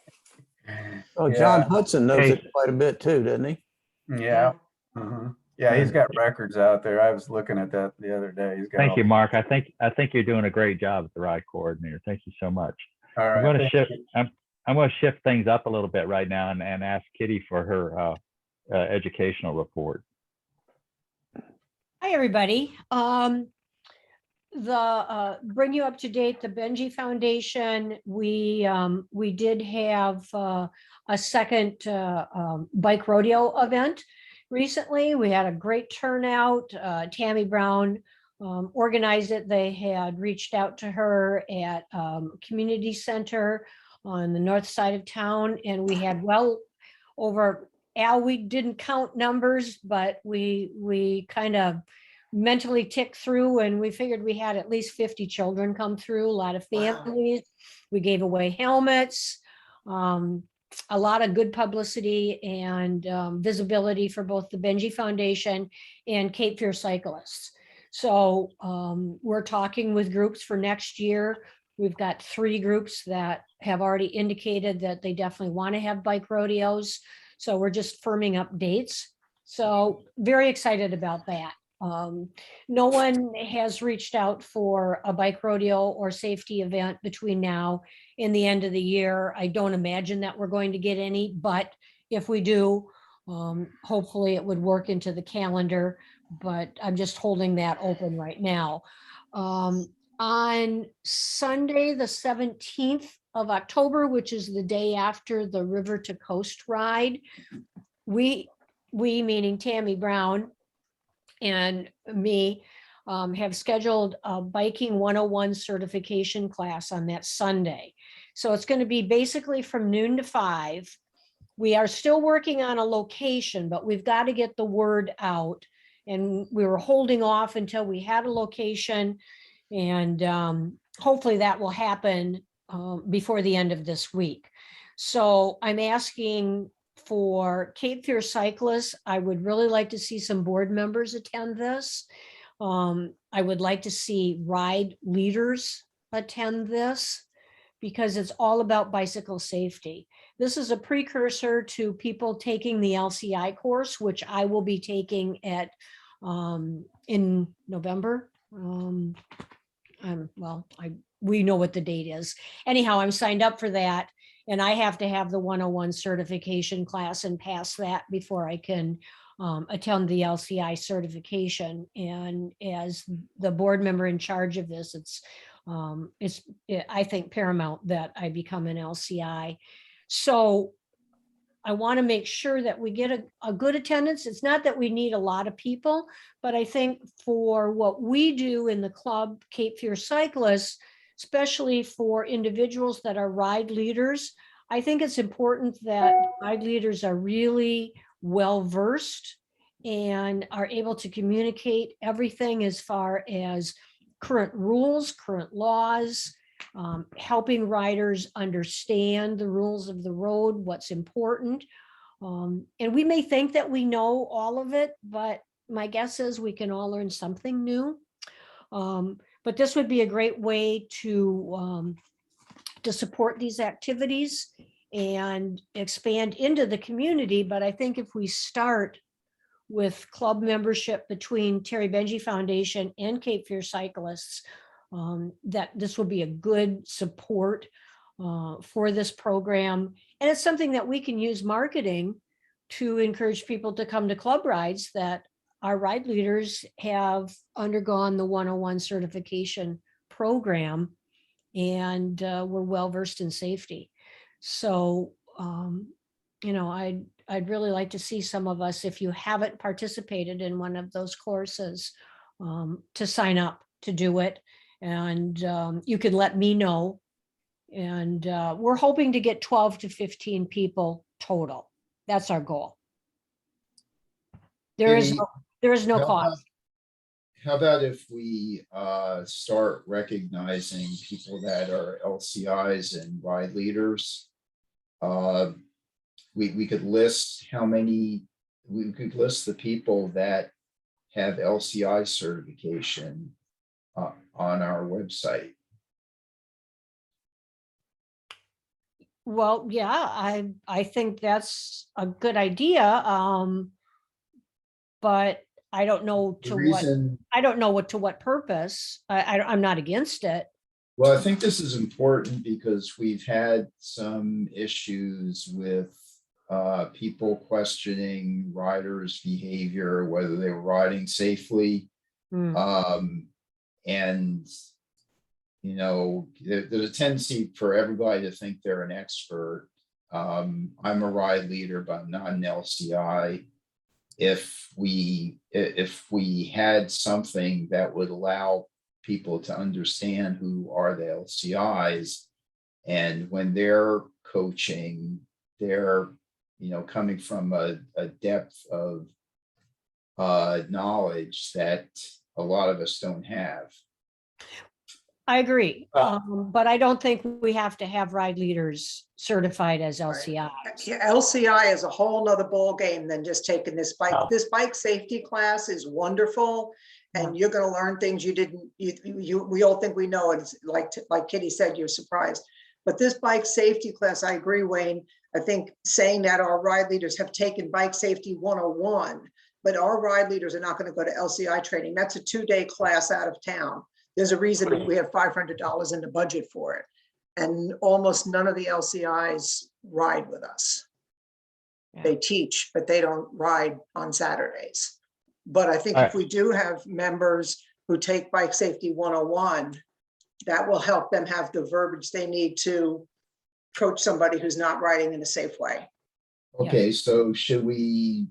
I: Oh, John
G: Yeah.
I: Hudson knows
C: Hey.
I: it quite a bit too, doesn't he?
G: Yeah. Mhm. Yeah, he's got records out there. I was looking at that the other day. He's got
C: Thank
G: all-
C: you, Mark. I think you're doing a great job as the ride coordinator. Thank you so much.
G: All right.
C: I'm going to
G: thank
C: shift.
G: you.
C: I'm going to shift things up a little bit right now and ask Kitty for her educational report.
J: Hi, everybody. Bring you up to date, the Benji Foundation, we did have a second bike rodeo event recently. We had a great turnout. Tammy Brown organized it. They had reached out to her at community center on the north side of town, and we had well over, Al, we didn't count numbers, but we kind of mentally ticked through, and we figured we had at least 50 children come through, a lot of
D: Wow.
J: families. We gave away helmets, a lot of good publicity and visibility for both the Benji Foundation and Cape Fear Cyclists. So we're talking with groups for next year. We've got 3 groups that have already indicated that they definitely want to have bike rodeos. So we're just firming up dates. So very excited about that. No one has reached out for a bike rodeo or safety event between now and the end of the year. I don't imagine that we're going to get any, but if we do, hopefully it would work into the calendar, but I'm just holding that open right now. On Sunday, the 17th of October, which is the day after the River to Coast ride, we meaning Tammy Brown and me, have scheduled a biking 101 certification class on that Sunday. So it's going to be basically from noon to 5. We are still working on a location, but we've got to get the word out. And we were holding off until we had a location, and hopefully that will happen before the end of this week. So I'm asking for Cape Fear Cyclists. I would really like to see some board members attend this. I would like to see ride leaders attend this, because it's all about bicycle safety. This is a precursor to people taking the LCI course, which I will be taking at in November. We know what the date is. Anyhow, I'm signed up for that, and I have to have the 101 certification class and pass that before I can attend the LCI certification. And as the board member in charge of this, it's I think paramount that I become an LCI. So I want to make sure that we get a good attendance. It's not that we need a lot of people, but I think for what we do in the club, Cape Fear Cyclists, especially for individuals that are ride leaders, I think it's important that ride leaders are really well-versed and are able to communicate everything as far as current rules, current laws, helping riders understand the rules of the road, what's important. And we may think that we know all of it, but my guess is we can all learn something new. But this would be a great way to support these activities and expand into the community. But I think if we start with club membership between Terry Benji Foundation and Cape Fear Cyclists, that this will be a good support for this program. And it's something that we can use marketing to encourage people to come to club rides, that our ride leaders have undergone the 101 certification program, and we're well versed in safety. So, I'd really like to see some of us, if you haven't participated in one of those courses, to sign up to do it. And you can let me know. And we're hoping to get 12 to 15 people total. That's our goal. There is no
E: How about-
J: cost.
E: How about if we start recognizing people that are LCIs and ride leaders? We could list we could list the people that have LCI certification on our website.
J: Well, yeah, I think that's a good idea. But I don't know
E: The
J: to what,
E: reason,
J: I don't know to what purpose. I'm not against it.
E: well, I think this is important because we've had some issues with people questioning riders' behavior, whether they were riding safely.
J: Hmm.
E: And, there's a tendency for everybody to think they're an expert. I'm a ride leader, but I'm not an LCI. If we had something that would allow people to understand who are the LCIs, and when they're coaching, they're coming from a depth of knowledge that a lot of us don't have.
J: I agree. But I don't think we have to have ride leaders certified as
D: Right.
J: LCIs.
D: Yeah, LCI is a whole nother ball game than just taking this bike.
H: Oh.
D: This bike safety class is wonderful. And you're gonna learn things you didn't, we all think we know. It's like Kitty said, you're surprised. But this bike safety class, I agree, Wayne. I think saying that our ride leaders have taken bike safety 101, but our ride leaders are not gonna go to LCI training. That's a 2-day class out of town. There's a reason we have $500 in the budget for it. And almost none of the LCIs ride with us.
J: Yeah.
D: They teach, but they don't ride on Saturdays. But I think if we do have members who take bike safety 101, that will help them have the verbiage they need to coach somebody who's not riding in a safe way.
E: Okay, so should we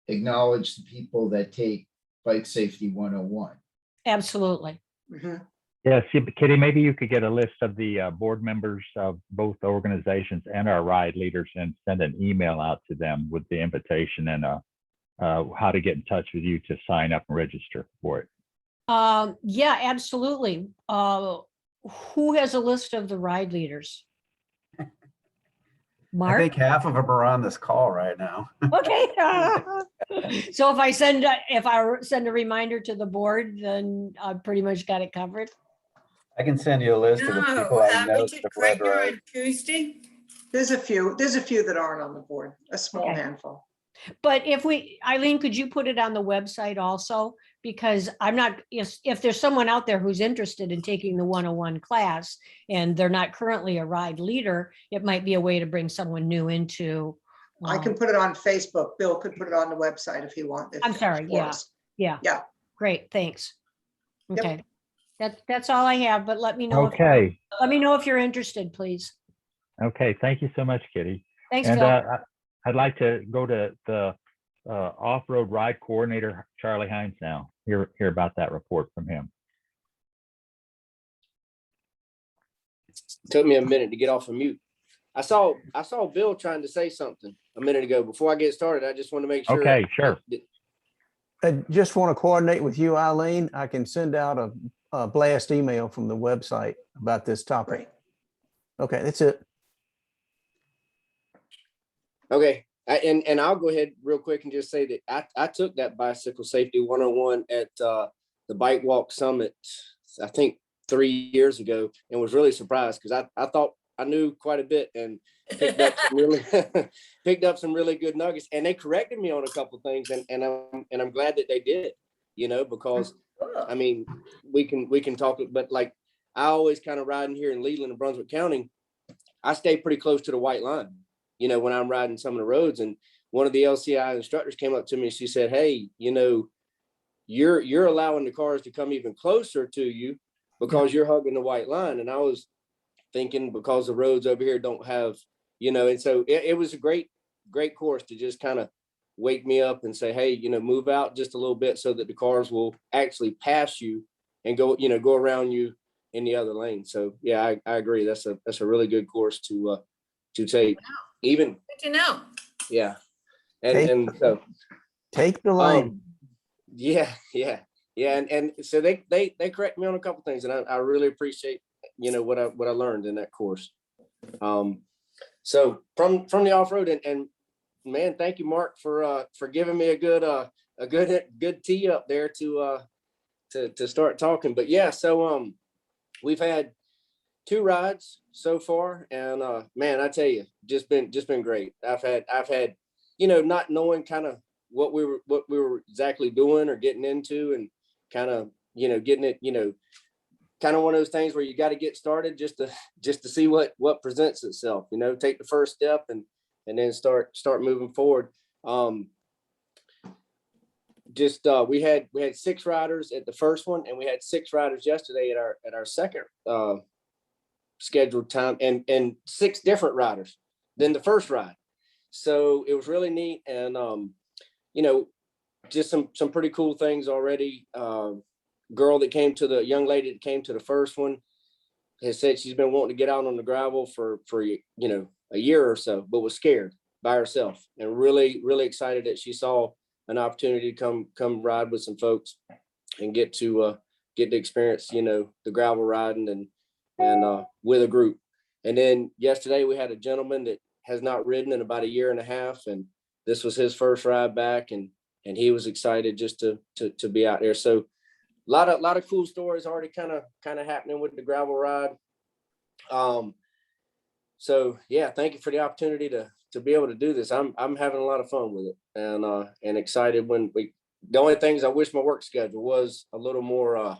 E: acknowledge the people that take bike safety 101?
J: Absolutely.
D: Mhm.
C: Yes, Kitty, maybe you could get a list of the board members of both organizations and our ride leaders and send an email out to them with the invitation and how to get in touch with you to sign up and register for it.
J: Yeah, absolutely. Who has a list of the ride leaders?
G: I
J: Mark?
G: think half of them are on this call right now.
J: Okay. So if I send a reminder to the board, then I've pretty much got it covered.
G: I can send you a list of the people I know.
F: Richard Kreger on Tuesday.
D: There's a few that aren't on the board, a small
J: Okay.
D: handful.
J: But Eileen, could you put it on the website also? Because I'm not, if there's someone out there who's interested in taking the 101 class and they're not currently a ride leader, it might be a way to bring someone new into.
D: I can put it on Facebook. Bill could put it on the website if you want.
J: I'm sorry, yeah. Yeah.
D: Yeah.
J: Great, thanks.
D: Yep.
J: Okay. That's all I have, but let me know.
C: Okay.
J: Let me know if you're interested, please.
C: Okay. Thank you so much, Kitty.
J: Thanks,
C: And
J: Phil.
C: I'd like to go to the off-road ride coordinator, Charlie Hines now, hear about that report from him.
K: Took me a minute to get off of mute. I saw Bill trying to say something a minute ago. Before I get started, I just want to make sure.
C: Okay, sure.
I: I just want to coordinate with you, Eileen. I can send out a blast email from the website about this topic.
D: Great.
I: Okay, that's it.
K: Okay. And I'll go ahead real quick and just say that I took that bicycle safety 101 at the Bike Walk Summit, I think 3 years ago, and was really surprised because I thought I knew quite a bit and picked up some really good nuggets, and they corrected me on a couple of things, and I'm glad that they did, because I mean, we can talk, but like I always kind of riding here in Leland and Brunswick County, I stay pretty close to the white line, you know, when I'm riding some of the roads. And one of the LCI instructors came up to me and she said, hey, you know, you're allowing the cars to come even closer to you because you're hugging the white line. And I was thinking because the roads over here don't have, you know, and so it was a great course to just kind of wake me up and say, hey, you know, move out just a little bit so that the cars will actually pass you and go, you know, go around you in the other lane. So yeah, I agree. That's a really good course to take. Even
F: Good to know.
K: yeah.
I: Take-
K: And so
I: Take the lane.
K: yeah. And so they correct me on a couple things, and I really appreciate, you know, what I learned in that course. So from the off-road and man, thank you, Mark, for giving me a good tee up there to start talking. But yeah, so we've had 2 rides so far, and man, I tell you, just been great. I've had, you know, not knowing kind of what we were exactly doing or getting into, and kind of, you know, getting it, you know, kind of one of those things where you got to get started just to see what presents itself, you know, take the first step and then start moving forward. We had 6 riders at the first one, and we had 6 riders yesterday at our second scheduled time, and 6 different riders than the first ride. So it was really neat, and you know, just some pretty cool things already. Young lady that came to the first one has said she's been wanting to get out on the gravel for you know, a year or so, but was scared by herself, and really excited that she saw an opportunity to come ride with some folks and get to experience, you know, the gravel riding and with a group. And then yesterday we had a gentleman that has not ridden in about a year and a half, and this was his first ride back, and he was excited just to be out there. So a lot of cool stories already kind of happening with the gravel ride. So yeah, thank you for the opportunity to be able to do this. I'm having a lot of fun with it, and excited. The only things I wish my work schedule was a little more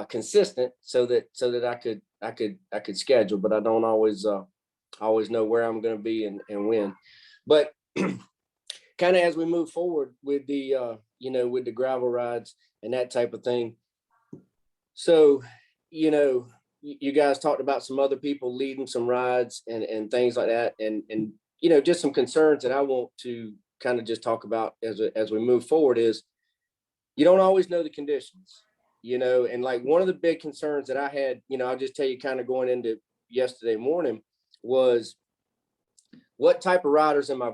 K: consistent, so that I could schedule, but I don't always know where I'm going to be and when. But kind of as we move forward with the you know, with the gravel rides and that type of thing. So, you know, you guys talked about some other people leading some rides and things like that, and you know, just some concerns that I want to kind of just talk about as we move forward is, you don't always know the conditions, you know, and like one of the big concerns that I had, you know, I'll just tell you kind of going into yesterday morning, was what type of riders am I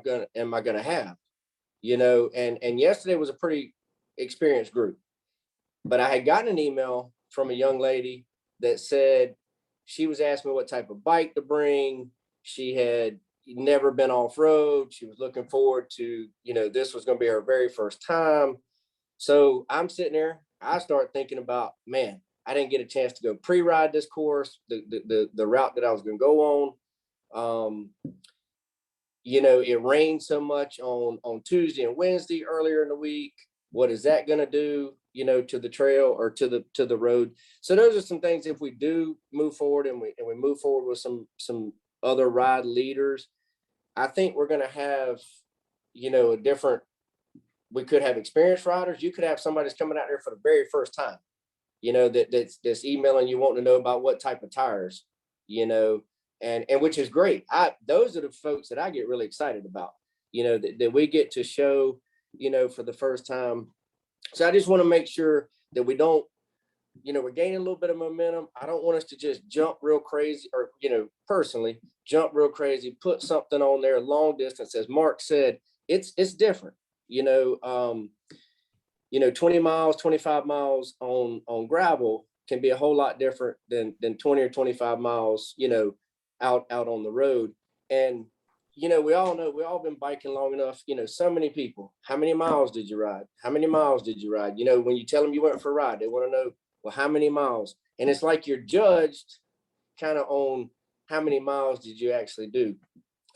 K: gonna have, you know, and yesterday was a pretty experienced group, but I had gotten an email from a young lady that said she was asking me what type of bike to bring. She had never been off road. She was looking forward to, you know, this was going to be her very first time. So I'm sitting there, I start thinking about, man, I didn't get a chance to go pre-ride this course, the route that I was going to go on. You know, it rained so much on Tuesday and Wednesday earlier in the week. What is that going to do, you know, to the trail or to the road? So those are some things, if we do move forward and we move forward with some other ride leaders, I think we're going to have, you know, we could have experienced riders. You could have somebody that's coming out there for the very first time, you know, that's emailing you wanting to know about what type of tires, you know, and which is great. Those are the folks that I get really excited about, you know, that we get to show, you know, for the first time. So I just want to make sure that we don't, you know, we're gaining a little bit of momentum. I don't want us to just jump real crazy, or, you know, personally jump real crazy, put something on there long distance. As Mark said, it's different, you know, 20 miles, 25 miles on gravel can be a whole lot different than 20 or 25 miles, you know, out on the road. And, you know, we all been biking long enough, you know, so many people, how many miles did you ride? How many miles did you ride? You know, when you tell them you went for a ride, they want to know, well, how many miles? And it's like you're judged kind of on how many miles did you actually do.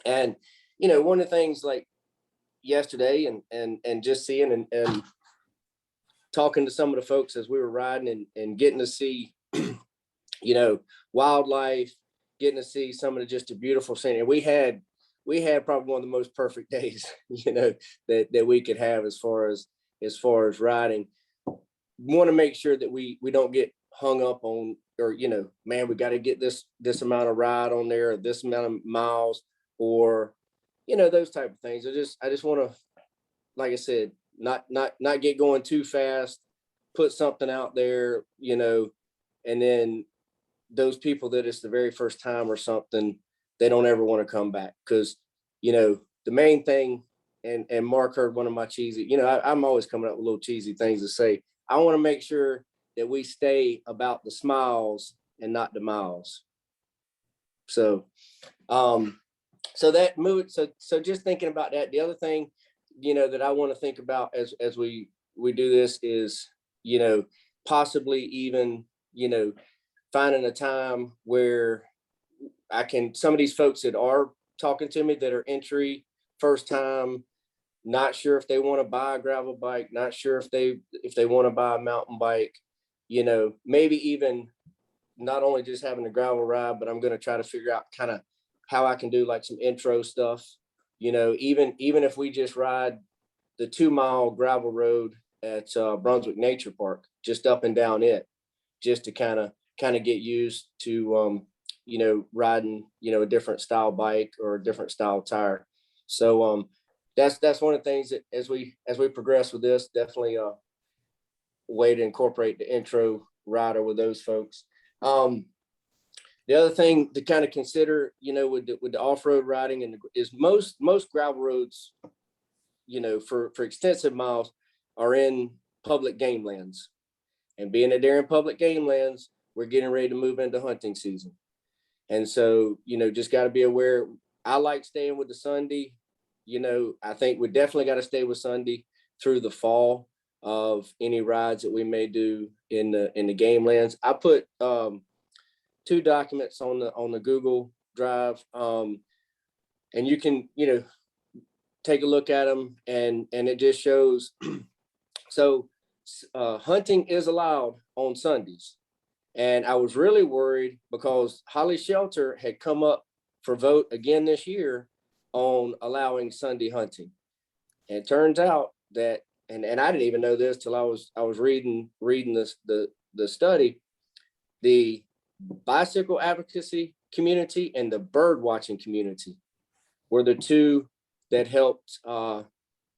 K: And, you know, one of the things like yesterday and just seeing and talking to some of the folks as we were riding and getting to see wildlife, getting to see some of the just a beautiful scene. And we had probably one of the most perfect days, that we could have as far as riding. Want to make sure that we don't get hung up on, or, man, we got to get this amount of ride on there, or this amount of miles, or, those type of things. I just want to, like I said, not get going too fast, put something out there, and then those people that it's the very first time or something, they don't ever want to come back. Because, the main thing, and Mark heard one of my cheesy, I'm always coming up with little cheesy things to say. I want to make sure that we stay about the smiles and not the miles. So, so that mood, so just thinking about that, the other thing, that I want to think about as we do this is, possibly even, finding a time where I can, some of these folks that are talking to me that are entry, first time, not sure if they want to buy a gravel bike, not sure if they want to buy a mountain bike, maybe even not only just having a gravel ride, but I'm going to try to figure out kind of how I can do like some intro stuff, even if we just ride the 2-mile gravel road at Brunswick Nature Park, just up and down it, just to kind of get used to, riding, a different style bike or a different style tire. So that's one of the things that as we progress with this, definitely a way to incorporate the intro rider with those folks. The other thing to kind of consider, with the off-road riding is most gravel roads, for extensive miles are in public game lands. And being that they're in public game lands, we're getting ready to move into hunting season. And so, just got to be aware. I like staying with the Sunday. I think we definitely got to stay with Sunday through the fall of any rides that we may do in the game lands. I put 2 documents on the Google Drive, and you can take a look at them, and it just shows. So hunting is allowed on Sundays, and I was really worried because Holly Shelter had come up for vote again this year on allowing Sunday hunting. And it turns out that, and I didn't even know this till I was reading this the study. The bicycle advocacy community and the bird watching community were the 2 that helped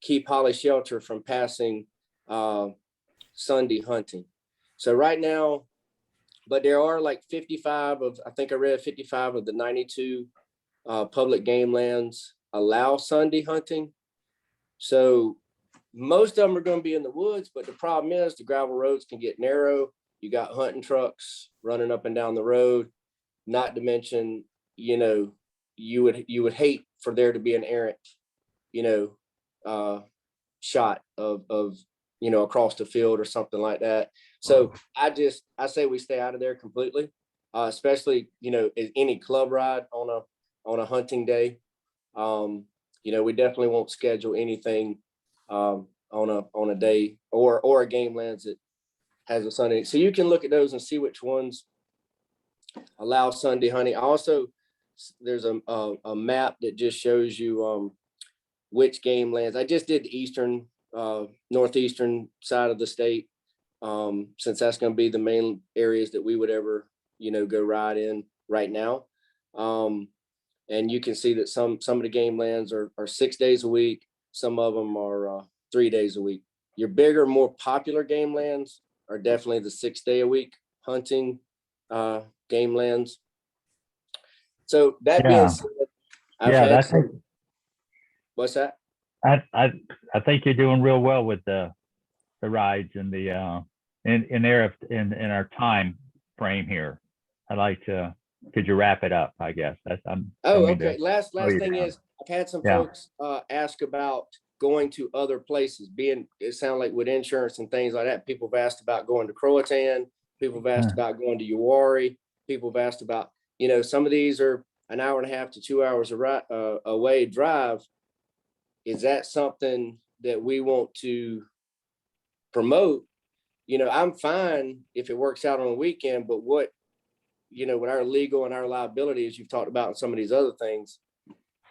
K: keep Holly Shelter from passing Sunday hunting. So right now, but there are like 55 of, I think I read 55 of the 92 public game lands allow Sunday hunting. So most of them are going to be in the woods, but the problem is the gravel roads can get narrow. You got hunting trucks running up and down the road, not to mention, you would hate for there to be an errant, shot of across the field or something like that. So I say we stay out of there completely, especially, any club ride on a hunting day. We definitely won't schedule anything on a day or a game lands that has a Sunday. So you can look at those and see which ones allow Sunday hunting. Also, there's a map that just shows you which game lands. I just did the eastern, northeastern side of the state, since that's going to be the main areas that we would ever, go ride in right now. And you can see that some of the game lands are 6 days a week. Some of them are 3 days a week. Your bigger, more popular game lands are definitely the 6 day a week hunting game lands. So that being said, what's that?
C: I think you're doing real well with the rides and the in our time frame here. I'd like to, could you wrap it up? I guess that's
K: okay. Last thing is I've had some folks ask about going to other places. It sounds like with insurance and things like that, people have asked about going to Croatan. People have asked about going to Uwharrie. People have asked about, some of these are an hour and a half to 2 hours away drive. Is that something that we want to promote? I'm fine if it works out on a weekend, but what you know, with our legal and our liability, as you've talked about, and some of these other things,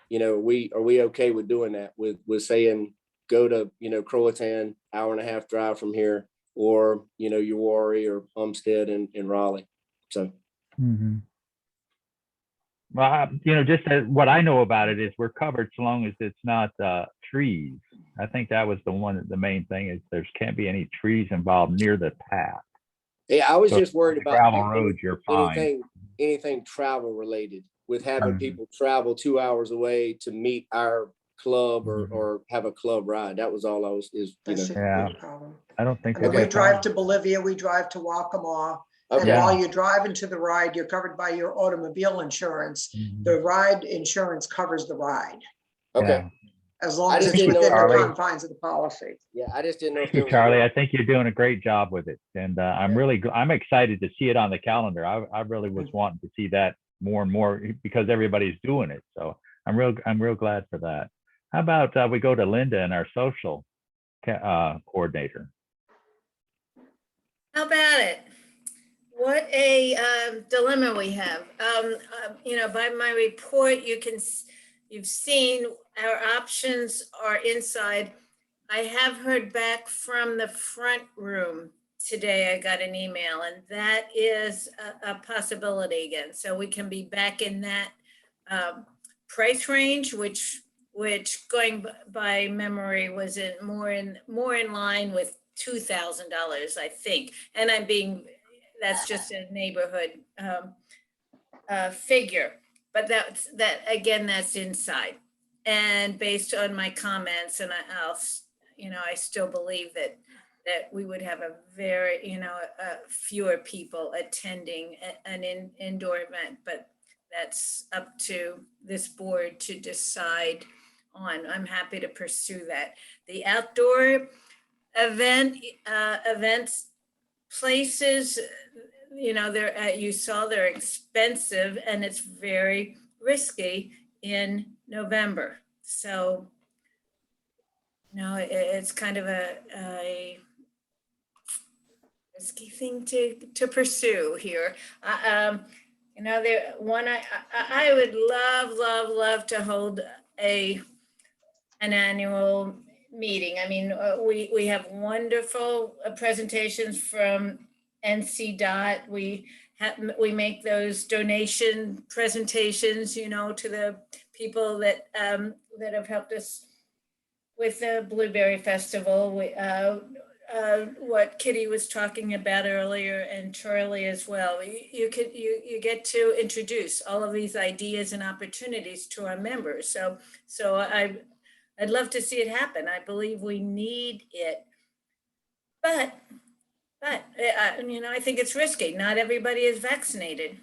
K: you know, are we okay with doing that? With saying go to, you know, Croatan, hour and a half drive from here, or, you know, Uwharrie or Umstead in Raleigh. So.
C: Mhm. Well, you know, just what I know about it is we're covered so long as it's not trees. I think that was the main thing is there can't be any trees involved near the path.
K: Yeah, I was
C: So
K: just worried about
C: gravel roads, you're fine.
K: anything travel related, with having
C: Mhm.
K: people travel 2 hours away to meet our club
C: Mhm.
K: or have a club ride. That was all you
D: That
K: know.
D: should be
C: Yeah.
D: a problem.
C: I don't think
D: I
C: there'll
D: mean,
C: be
D: we
C: a
D: drive to
C: problem.
D: Bolivia, we drive to Waccamaw. And
K: Okay.
D: while
C: Yeah.
D: you're driving to the ride, you're covered by your automobile insurance.
C: Mhm.
D: The ride insurance covers the ride,
K: Okay.
C: Yeah.
D: as long
K: I
D: as
K: just
D: it's
K: didn't know
D: within the
C: Charlie.
D: confines of the policy.
K: Yeah, I just didn't know if
C: Thank
K: there
C: you,
K: was.
C: Charlie. I think you're doing a great job with it, and I'm excited to see it on the calendar. I really was wanting to see that more and more because everybody's doing it. So I'm real glad for that. How about we go to Linda and our social coordinator?
F: How about it? What a dilemma we have. You know, by my report, you've seen our options are inside. I have heard back from the front room today. I got an email, and that is a possibility again. So we can be back in that price range, which going by memory was more in line with $2,000, I think. And that's just a neighborhood figure, but that's inside. And based on my comments, and I still believe that we would have a very, fewer people attending an indoor event, but that's up to this board to decide on. I'm happy to pursue that. The outdoor events places, you saw they're expensive and it's very risky in November. So, it's kind of a risky thing to pursue here. I would love to hold an annual meeting. I mean, we have wonderful presentations from NC DOT. We make those donation presentations, to the people that have helped us with the Blueberry Festival. What Kitty was talking about earlier, and Charlie as well. You get to introduce all of these ideas and opportunities to our members. So I'd love to see it happen. I believe we need it, but I think it's risky. Not everybody is vaccinated,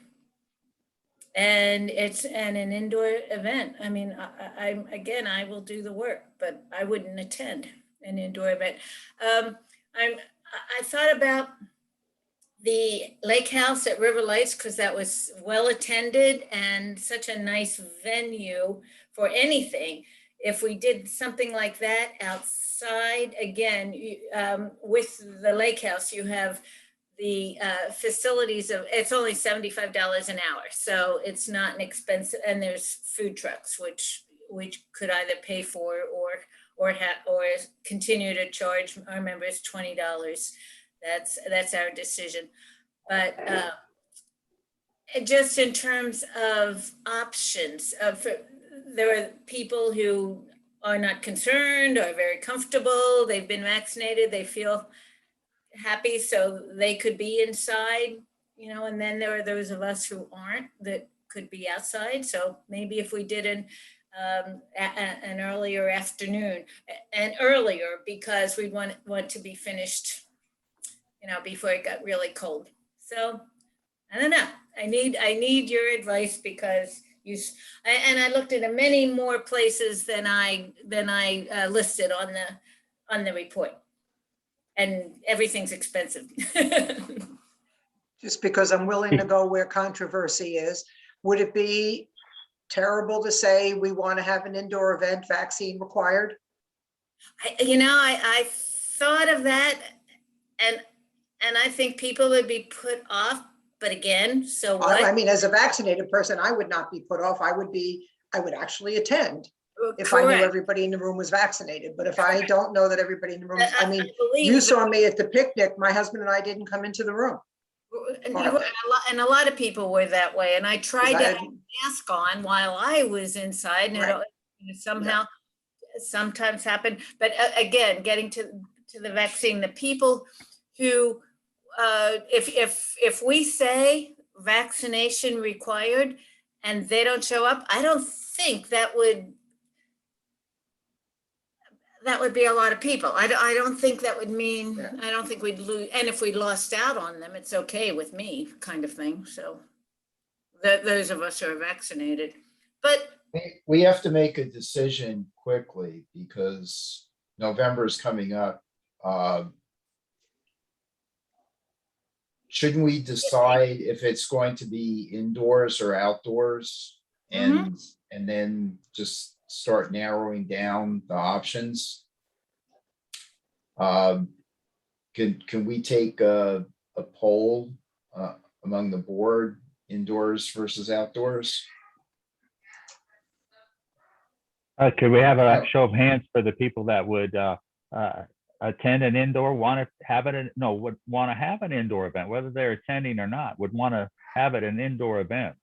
F: and it's an indoor event. I mean, I will do the work, but I wouldn't attend an indoor event. I thought about the lake house at River Lights because that was well attended and such a nice venue for anything. If we did something like that outside, again, with the lake house, you have the facilities it's only $75 an hour. So it's not an expensive, and there's food trucks, which could either pay for or continue to charge our members $20. That's our decision. But just in terms of options, there are people who are not concerned or very comfortable. They've been vaccinated. They feel happy, so they could be inside, and then there are those of us who aren't, that could be outside. So maybe if we did an earlier afternoon, and earlier, because we want to be finished, before it got really cold. So I don't know. I need your advice, because I looked at many more places than I listed on the report, and everything's expensive.
D: Just because I'm willing to go where controversy is, would it be terrible to say we want to have an indoor event, vaccine required?
F: I thought of that, and I think people would be put off, But again, so
D: I
F: what?
D: mean, as a vaccinated person, I would not be put off. I would actually attend if I knew
F: Correct.
D: everybody in the room was vaccinated. But if I don't know that everybody in the room, I mean,
F: believe
D: you
F: that-
D: saw me at the picnic. My husband and I didn't come into the room.
F: And a lot of people were that way, and I tried to have
D: I-
F: a mask on while I was inside, and
D: Right.
F: it somehow sometimes happened. But again, getting to the vaccine, the people who, if we say vaccination required and they don't show up, I don't think that would be a lot of people. I don't think that would mean,
D: Yeah.
F: I don't think we'd lose, and if we lost out on them, it's okay with me, kind of thing, so. Those of us who are vaccinated, but
E: We have to make a decision quickly because November is coming up. Shouldn't we decide if it's going to be indoors or outdoors? And then just start narrowing down the options? Can we take a poll among the board, indoors versus outdoors?
C: Could we have a show of hands for the people that would attend an indoor, want to have it, would want to have an indoor event, whether they're attending or not, would want to have it an indoor event?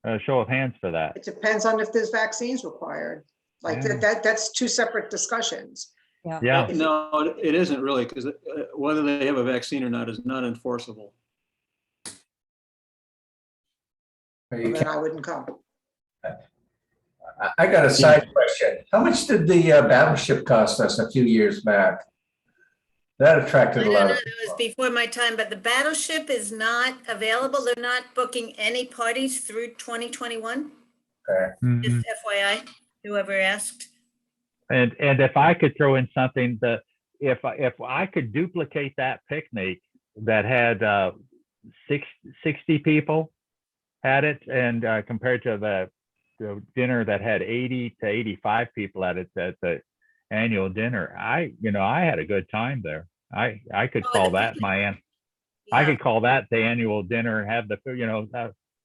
C: A show of hands for that.
D: It depends on if there's vaccines required. Like
C: Yeah.
D: that's two separate discussions.
C: Yeah.
A: No, it isn't really, because whether they have a vaccine or not is not enforceable.
B: You
D: Then I wouldn't come.
B: I got a side question. How much did the battleship cost us a few years back? That
F: I
B: attracted a
F: don't
B: lot
F: know,
B: of
F: it was
B: people.
F: before my time, but the battleship is not available. They're not booking any parties through 2021.
B: Okay.
F: Just FYI, whoever asked.
C: And if I could throw in something that if I could duplicate that picnic that had 60 people had it, and compared to the dinner that had 80 to 85 people at it at the annual dinner, I had a good time there. I could call that I could call that the annual dinner and have the food.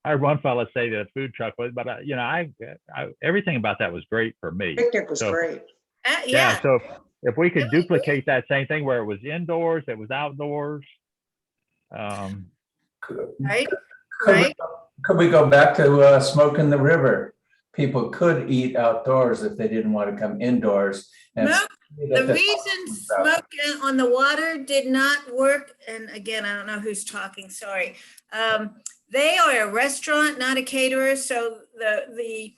C: I heard one fella say that a food truck was, but everything about that was great for me.
D: Picnic was
C: So,
D: great.
F: Yeah,
C: So if we could
F: It was great.
C: duplicate that same thing where it was indoors, it was outdoors.
F: right,
B: Could we-
F: right.
B: Could we go back to smoke in the river? People could eat outdoors if they didn't want to come indoors. And
F: Smoke, the reason smoke on the water did not work, and again, I don't know who's talking, sorry. They are a restaurant, not a caterer, so the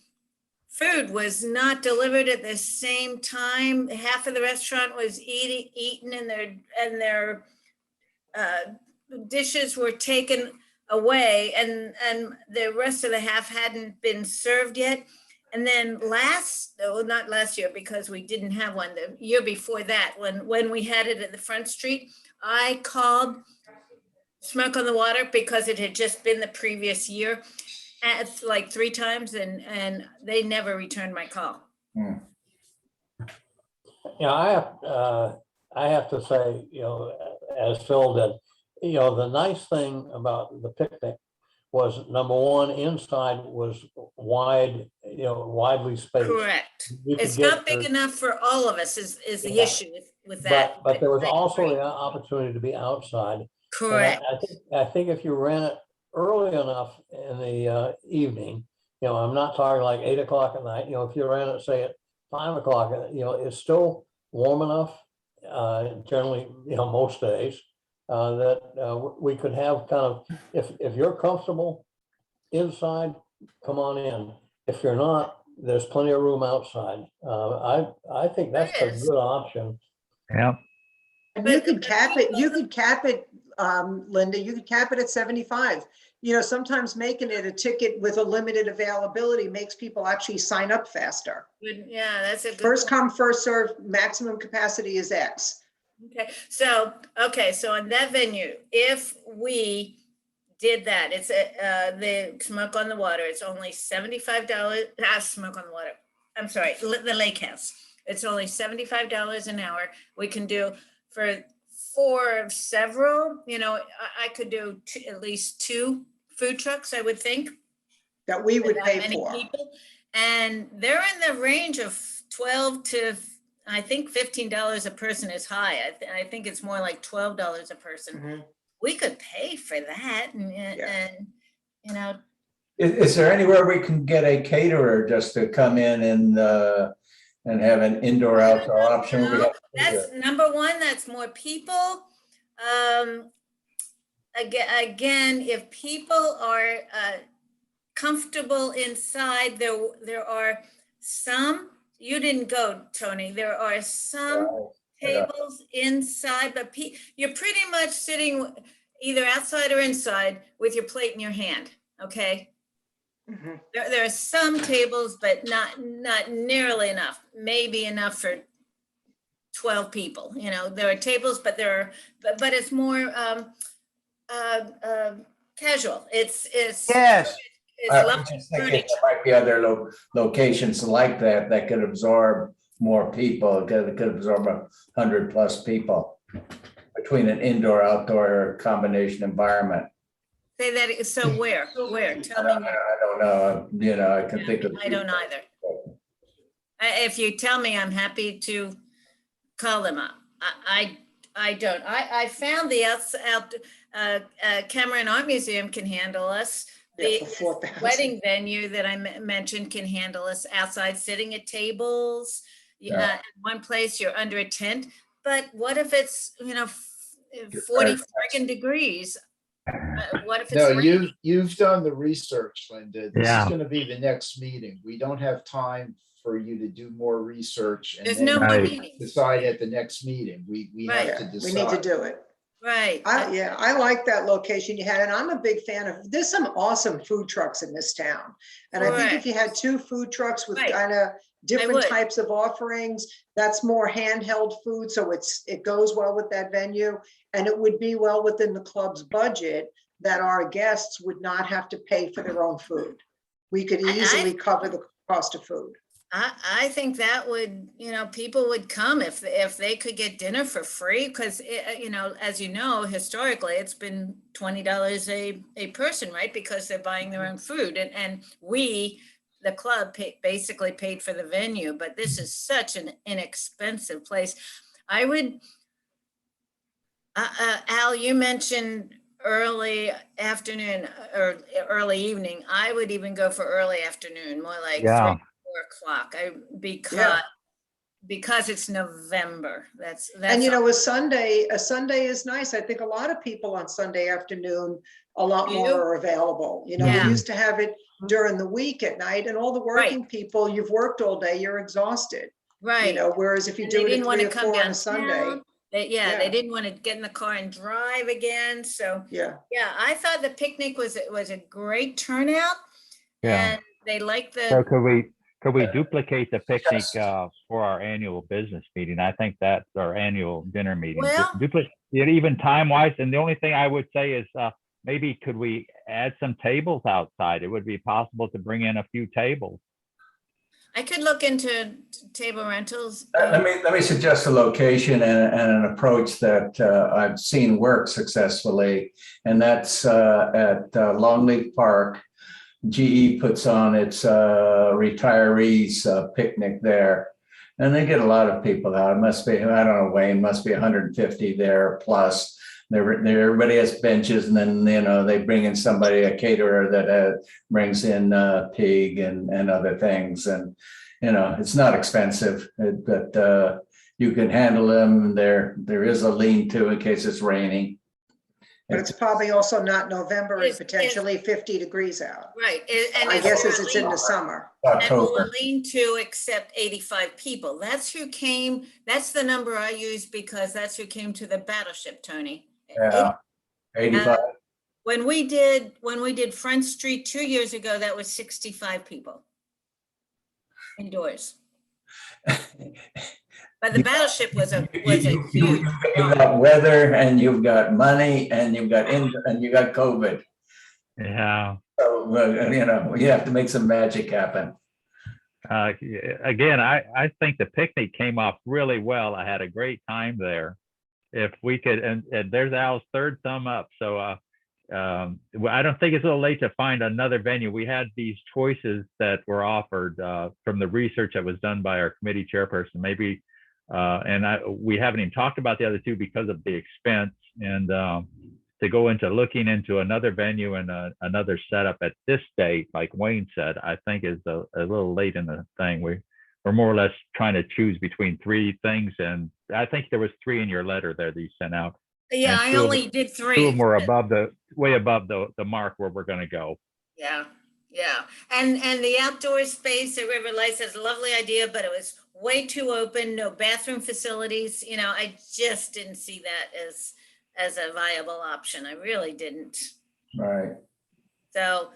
F: food was not delivered at the same time. Half of the restaurant was eaten and their dishes were taken away, and the rest of the half hadn't been served yet. And then not last year, because we didn't have one, the year before that, when we had it at the Front Street, I called Smoke on the Water because it had just been the previous year at like 3 times, and they never returned my call.
H: I have to say, as Phil did, the nice thing about the picnic was, number one, inside was widely spaced.
F: Correct.
H: You could
F: It's
H: get
F: not big
H: your-
F: enough for all of us is the
H: Yeah.
F: issue with that.
H: But there was
F: I
H: also
F: agree.
H: the opportunity to be outside. And
F: Correct.
H: I think if you ran it early enough in the evening, I'm not talking like 8 o'clock at night, if you ran it, say at 5 o'clock, it's still warm enough, generally, most days, that we could have kind of, if you're comfortable inside, come on in. If you're not, there's plenty of room outside. I think that's a
F: There is.
H: good option.
C: Yeah.
D: And you could cap it, Linda, you could cap it at 75. Sometimes making it a ticket with a limited availability makes people actually sign up faster.
F: Good. Yeah, that's a good.
D: First
F: point.
D: come, first serve, maximum capacity is X.
F: So on that venue, if we did that, it's the Smoke on the Water, it's only $75. Smoke on the Water. I'm sorry, the Lake House. It's only $75 an hour. We can do for for several, I could do at least 2 food trucks, I would think.
D: That we
F: for
D: would
F: that
D: pay
F: many
D: for.
F: people. And they're in the range of 12 to, I think $15 a person is high. I think it's more like $12 a person.
D: Mhm.
F: We could pay for that
D: Yeah.
F: and, you know,
B: Is there anywhere we can get a caterer just to come in and have an indoor outdoor option? We have-
F: that's number one, that's more people. Again, if people are comfortable inside, there are some, you didn't go, Tony, there are some
B: Yeah.
F: tables inside, but you're pretty much sitting either outside or inside with your plate in your hand, okay?
D: Mhm.
F: There are some tables, but not nearly enough, maybe enough for 12 people. There are tables, but but it's more casual. It's
I: Yes.
B: I
F: lovely
B: was just thinking
F: furniture.
B: there might be other locations like that could absorb more people, could absorb 100+ people between an indoor outdoor combination environment.
F: Say that. So where? Tell me where.
B: I don't know. I can think of.
F: I don't either. If you tell me, I'm happy to call them up. I don't. I found the Cameron Art Museum can handle us.
D: Yeah,
F: The
D: for 4,000.
F: wedding venue that I mentioned can handle us outside sitting at tables.
B: Yeah.
F: In one place you're under a tent, but what if it's 40 friggin' degrees? What if it's
E: No,
F: raining?
E: you've done the research, Linda. This is
C: Yeah.
E: gonna be the next meeting. We don't have time for you to do more research and
F: There's no
E: then
F: more
C: Right.
F: meetings.
E: decide at the next meeting. We
F: Right.
E: have to
D: Yeah, we need to
E: decide.
D: do it.
F: Right.
D: I like that location you had, and I'm a big fan of, there's some awesome food trucks in this town. And I think
F: Correct.
D: if you had 2 food trucks with
F: Right.
D: kind of different
F: would.
D: types of offerings, that's more handheld food, so it goes well with that venue. And it would be well within the club's budget that our guests would not have to pay for their own food. We could easily cover the cost of food.
F: I think that would, people would come if they could get dinner for free, because, as you know, historically, it's been $20 a person, right? Because they're buying their own food. And we, the club, basically paid for the venue, but this is such an inexpensive place. I would, Al, you mentioned early afternoon or early evening. I would even go for early afternoon, more like 3
C: Yeah.
F: or 4 o'clock.
D: Yeah.
F: Because it's November. That's
D: And
F: all.
D: a Sunday is nice. I think a lot of people on Sunday afternoon, a lot
F: Do
D: more
F: you?
D: are available. We
F: Yeah.
D: used to have it during the week at night, and all the working people, you've worked all day, you're exhausted.
F: Right.
D: Whereas if you
F: And
D: do
F: they
D: it
F: didn't
D: at
F: want
D: 3
F: to
D: or
F: come
D: 4 on a Sunday,
F: downtown. They
D: Yeah.
F: didn't want to get in the car and drive again. So
D: yeah.
F: yeah, I thought the picnic was a great turnout.
C: Yeah.
F: And they liked
C: So
F: the,
C: could we duplicate the picnic for our annual business meeting? I think that's our annual dinner meeting.
F: Well-
C: Duplicate it even time wise. And the only thing I would say is maybe could we add some tables outside? It would be possible to bring in a few tables.
F: I could look into table rentals.
B: Let me suggest a location and an approach that I've seen work successfully, and that's at Longleaf Park. GE puts on its retirees picnic there, and they get a lot of people out. It must be, I don't know, Wayne, must be 150 there plus. Everybody has benches, and then they bring in somebody, a caterer that brings in pig and other things, and it's not expensive, but you can handle them. There is a lean-to in case it's raining.
D: But it's probably also not November and
F: Is-
D: potentially 50 degrees out.
F: Right. And
D: I
F: is
D: guess
F: there
D: as
F: a
D: it's in
F: lean-
D: the summer.
F: And will
B: October.
F: a lean-to accept 85 people? That's who came, that's the number I used because that's who came to the Battleship, Tony.
B: Yeah, 85.
F: When we did Front Street 2 years ago, that was 65 people indoors. But the Battleship was a huge.
B: You've got weather, and you've got money, and you've got COVID.
C: Yeah.
B: So you have to make some magic happen.
C: Again, I think the picnic came off really well. I had a great time there. if we could, and there's Al's third thumb up. So well, I don't think it's a little late to find another venue. We had these choices that were offered from the research that was done by our committee chairperson. Maybe, we haven't even talked about the other two because of the expense, and to go into looking into another venue and another setup at this date, like Wayne said, I think is a little late in the thing. We're more or less trying to choose between three things, and I think there was three in your letter there that you sent out.
F: Yeah,
C: And
F: I
C: two of
F: only did
C: Two of
F: three.
C: them were way above the mark where we're going to go.
F: Yeah, yeah. And the outdoor space at River Lights is a lovely idea, but it was way too open, no bathroom facilities. You know, I just didn't see that as a viable option. I really didn't.
B: Right.
F: So,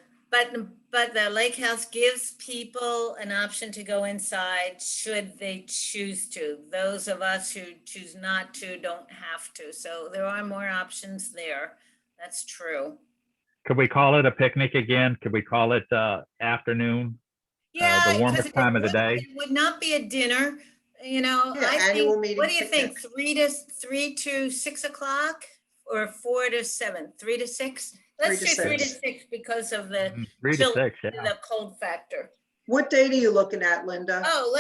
F: but the lake house gives people an option to go inside should they choose to. Those of us who choose not to don't have to. So there are more options there. That's true.
C: Could we call it a picnic again? Could we call it afternoon?
F: Yeah,
C: The warmest time of the day?
F: It would not be a dinner, you know.
D: Yeah,
F: I
D: annual
F: think,
D: meeting
F: what do you think?
D: picnic.
F: 3 to 6 o'clock or 4 to 7? 3 to 6? Let's
D: 3 to
F: do 3 to
D: 6.
F: 6 because of the
C: 3 to 6, yeah.
F: the cold factor.
D: What date are you looking at, Linda?
F: Oh,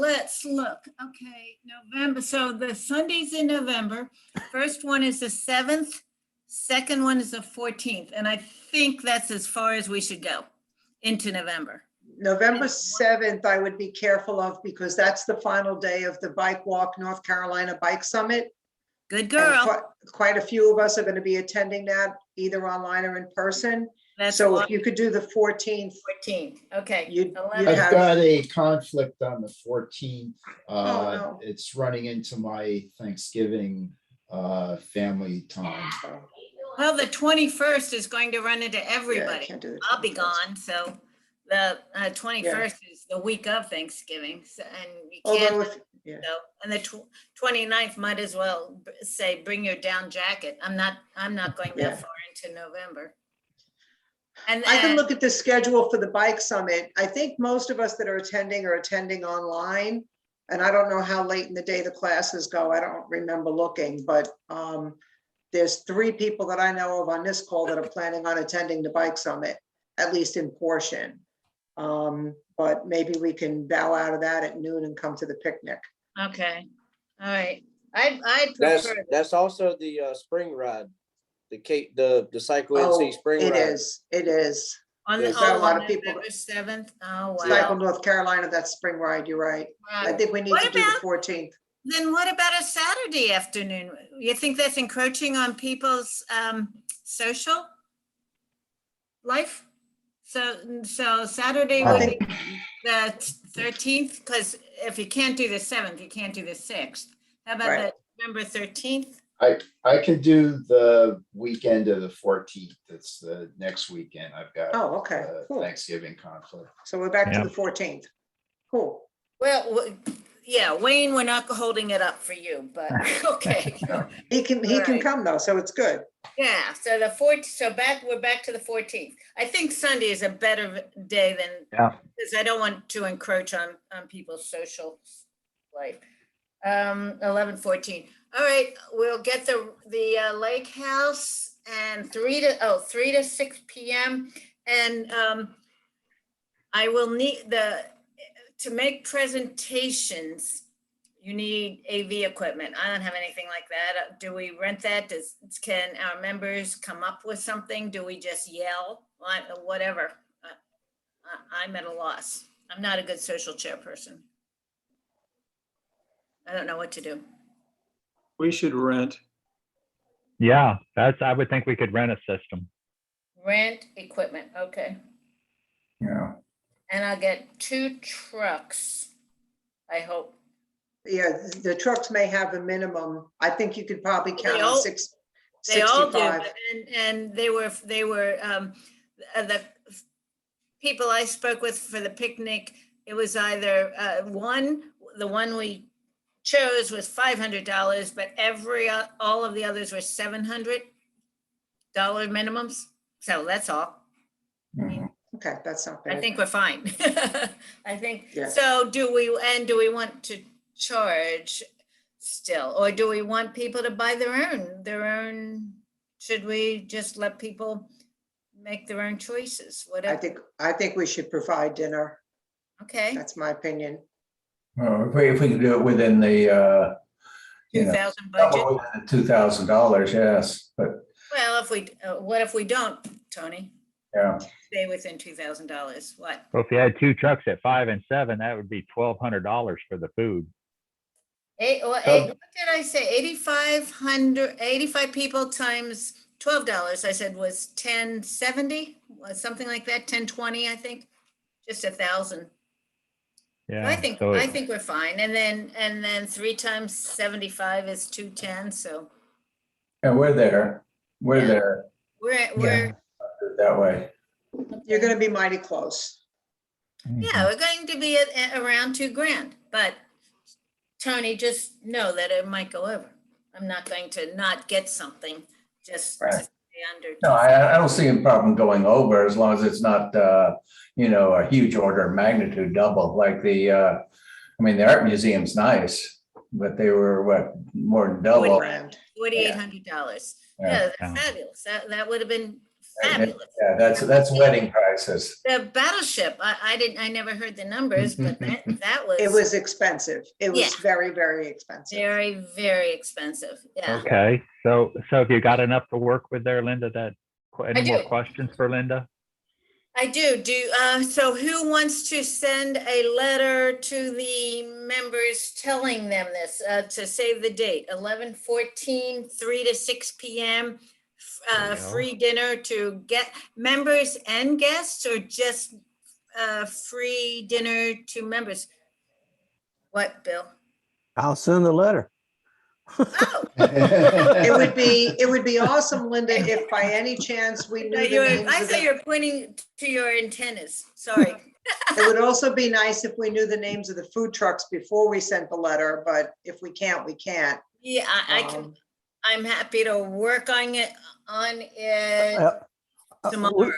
F: let's look. Okay, November. So the Sundays in November, first one is the 7th, second one is the 14th. And I think that's as far as we should go into November.
D: November 7th, I would be careful of because that's the final day of the Bike Walk North Carolina Bike Summit.
F: Good
D: And
F: girl.
D: quite a few of us are going to be attending that either online or in person.
F: That's
D: So
F: why-
D: if you could do the 14th,
F: 14th. Okay.
D: You'd
F: 11.
D: have-
E: I've got a conflict on the 14th.
D: no.
E: It's running into my Thanksgiving family time.
F: Well, the 21st is going to run into
D: yeah, I
F: everybody.
D: can't do the
F: I'll be
D: 21st.
F: gone. So the 21st is the week of Thanksgiving. So, and you
D: Although
F: can't.
D: if, yeah,
F: So, and the 29th might as well say, bring your down jacket. I'm not going
D: Yeah.
F: that far into November. And
D: I can
F: then,
D: look at the schedule for the bike summit. I think most of us that are attending online. And I don't know how late in the day the classes go. I don't remember looking, but there's 3 people that I know of on this call that are planning on attending the bike summit, at least in portion. But maybe we can bow out of that at noon and come to the picnic.
F: okay, all right. I
K: That's
F: prefer,
K: that's also the spring ride, the Cycle
D: Oh,
K: NC spring
D: it
K: ride.
D: is, it is.
F: on
K: There's
D: got a lot
F: on
D: of people-
F: November 7th. Oh, wow.
D: Cycle North Carolina, that's spring ride, you're right. I
F: Right.
D: think we need
F: What
D: to do the
F: about-
D: 14th.
F: Then what about a Saturday afternoon? You think that's encroaching on people's social life? So Saturday
D: I
F: would
D: think,
F: be the 13th, because if you can't do the 7th, you can't do the 6th. How about
D: Right.
F: the November 13th?
E: I can do the weekend of the 14th. It's the next weekend. I've got
D: oh, okay, cool.
E: Thanksgiving conflict.
D: So we're back to
C: Yeah.
D: the 14th. Cool.
F: Well, yeah, Wayne, we're not holding it up for you, but okay.
D: He can
F: Alright.
D: come though, so it's good.
F: Yeah, so we're back to the 14th. I think Sunday is a better day than,
C: Yeah.
F: because I don't want to encroach on people's social life. 11/14. All right, we'll get the lake house and 3 to 6 PM. And I will need to make presentations, you need AV equipment. I don't have anything like that. Do we rent that? Can our members come up with something? Do we just yell? Whatever. I'm at a loss. I'm not a good social chairperson. I don't know what to do.
A: We should rent.
C: Yeah, I would think we could rent a system.
F: Rent equipment, okay.
B: Yeah.
F: And I'll get 2 trucks, I hope.
D: Yeah, the trucks may have a minimum. I think you could probably count
F: They
D: on
F: all-
D: 65.
F: And they were the people I spoke with for the picnic, it was either the one we chose was $500, but all of the others were $700 minimums. So that's all.
B: Mhm.
D: Okay, that's not
F: I
D: bad.
F: think we're fine. I think,
D: Yeah.
F: so do we want to charge still? Or do we want people to buy their own? Should we just let people make their own choices? Whatever.
D: I think we should provide dinner.
F: Okay,
D: That's my opinion.
B: Well, if we can do it within the, you know,
F: 2,000 budget.
B: $2,000, yes, but
F: Well, what if we don't, Tony?
B: yeah.
F: Stay within $2,000, what?
C: So if you had 2 trucks at 5 and 7, that would be $1,200 for the food.
F: What did I say? 8,500, 85 people times $12, I said was 1070, was something like that, 1020, I think, just 1,000.
C: Yeah.
F: I think
C: so
F: we're fine. And then 3 times 75 is 210. So
B: And we're there. We're
F: Yeah.
B: there
F: we're
B: that way.
D: You're going to be mighty close.
F: yeah, we're going to be at around $2,000. But Tony, just know that it might go over. I'm not going to not get something just to
B: Right.
F: stay under.
B: No, I don't see a problem going over as long as it's not, you know, a huge order of magnitude double like the, I mean, the art museum's nice, but they were what, more than double.
F: $4,800.
B: Yeah.
F: Yeah,
C: Yeah.
F: that's fabulous. That would have been fabulous.
B: Yeah, that's wedding prices.
F: The battleship, I never heard the numbers, but that was.
D: It was expensive. It was
F: Yeah.
D: very, very expensive.
F: very, very expensive. Yeah.
C: Okay, so have you got enough to work with there, Linda? Any more
F: do.
C: questions for Linda?
F: I do. So who wants to send a letter to the members telling them this, to save the date, 11/14, 3 to 6 PM?
C: There you go.
F: Free dinner to get members and guests, or just free dinner to members? What, Bill?
I: I'll send the letter.
F: Oh,
D: It would be awesome, Linda, if by any chance we knew the names
F: I
D: of
F: thought you
D: the,
F: were pointing to your antennas. Sorry.
D: it would also be nice if we knew the names of the food trucks before we sent the letter, but if we can't, we can't.
F: Yeah, I can. I'm happy to work on it
I: Uh,
F: tomorrow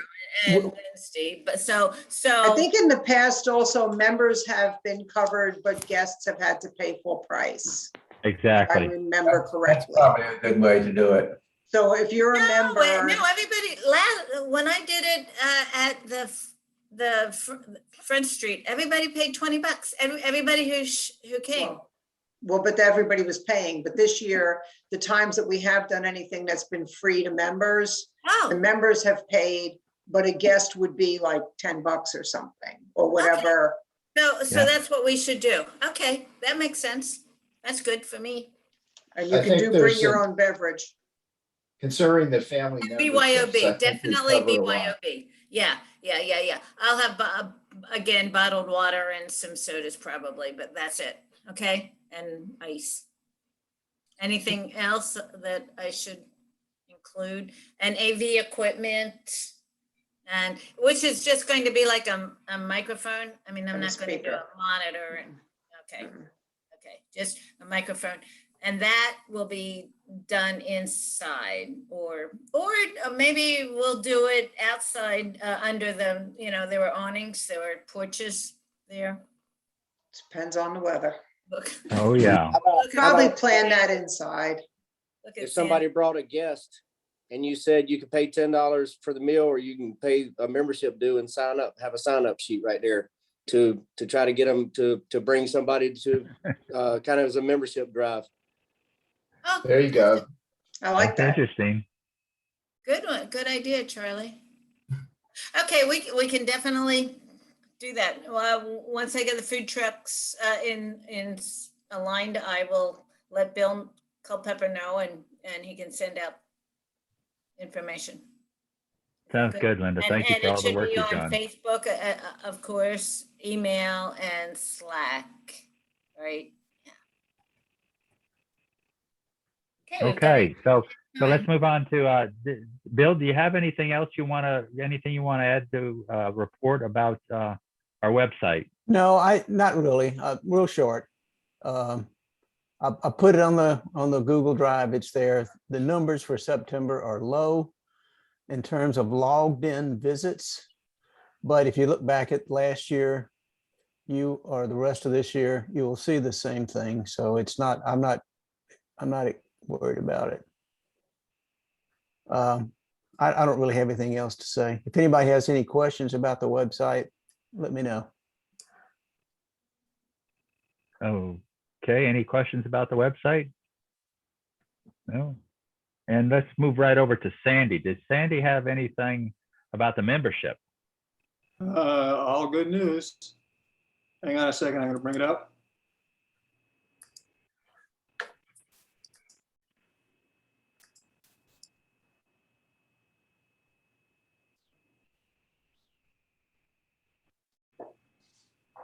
F: and
I: we-
F: Wednesday. But
D: I think in the past also members have been covered, but guests have had to pay full price. If I
C: Exactly.
D: remember
B: That's
D: correctly.
B: probably a good way to do it.
D: So if you're a member,
F: no, everybody, when I did it at the Front Street, everybody paid $20. Everybody who came.
D: well, but everybody was paying, but this year, the times that we have done anything that's been free to members, the
F: Oh,
D: members have paid, but a guest would be like $10 or something, or whatever.
F: so
C: Yeah.
F: that's what we should do. Okay, that makes sense. That's good for me.
D: And you
E: I
D: can
E: think
D: do bring
E: there's
D: your
E: some-
D: own beverage.
E: Considering the family memberships, I
F: BYOB,
E: think we
F: definitely
E: cover a lot.
F: BYOB. Yeah. I'll have, again, bottled water and some sodas probably, but that's it. Okay, and ice. Anything else that I should include? And AV equipment, and which is just going to be like a microphone. I mean, I'm
D: And a
F: not going to do
D: speaker.
F: a monitor. Okay, just a microphone. And that will be done inside, or maybe we'll do it outside, under the, there were awnings, there were porches there.
D: Depends on the weather.
F: Look.
C: Oh, yeah.
D: Probably plan that inside.
F: Look at
K: If somebody brought a guest and you said you could pay $10 for the meal, or you can pay a membership due and sign up, have a sign up sheet right there to try to get them to bring somebody to kind of as a membership drive.
F: Oh,
E: There you go.
D: I like
C: That's
D: that.
C: interesting.
F: good one. Good idea, Charlie. Okay, we can definitely do that. Well, once I get the food trucks in aligned, I will let Bill Culpepper know, and he can send out information.
C: Sounds good, Linda. Thank you
F: And
C: for
F: it
C: all the
F: should
C: work
F: be
C: you've
F: on
C: done.
F: Facebook, of course, email and Slack, right? Yeah. we've got
C: Okay, so
F: time.
C: let's move on to, Bill, do you have anything else you want to add to report about our website?
I: No, not really, real short. I put it on the Google Drive. It's there. The numbers for September are low in terms of logged in visits. But if you look back at last year, or the rest of this year, you will see the same thing. So I'm not I'm not worried about it. I don't really have anything else to say. If anybody has any questions about the website, let me know.
C: Okay, any questions about the website? No. And let's move right over to Sandy. Did Sandy have anything about the membership?
A: All good news. Hang on a second, I'm gonna bring it up.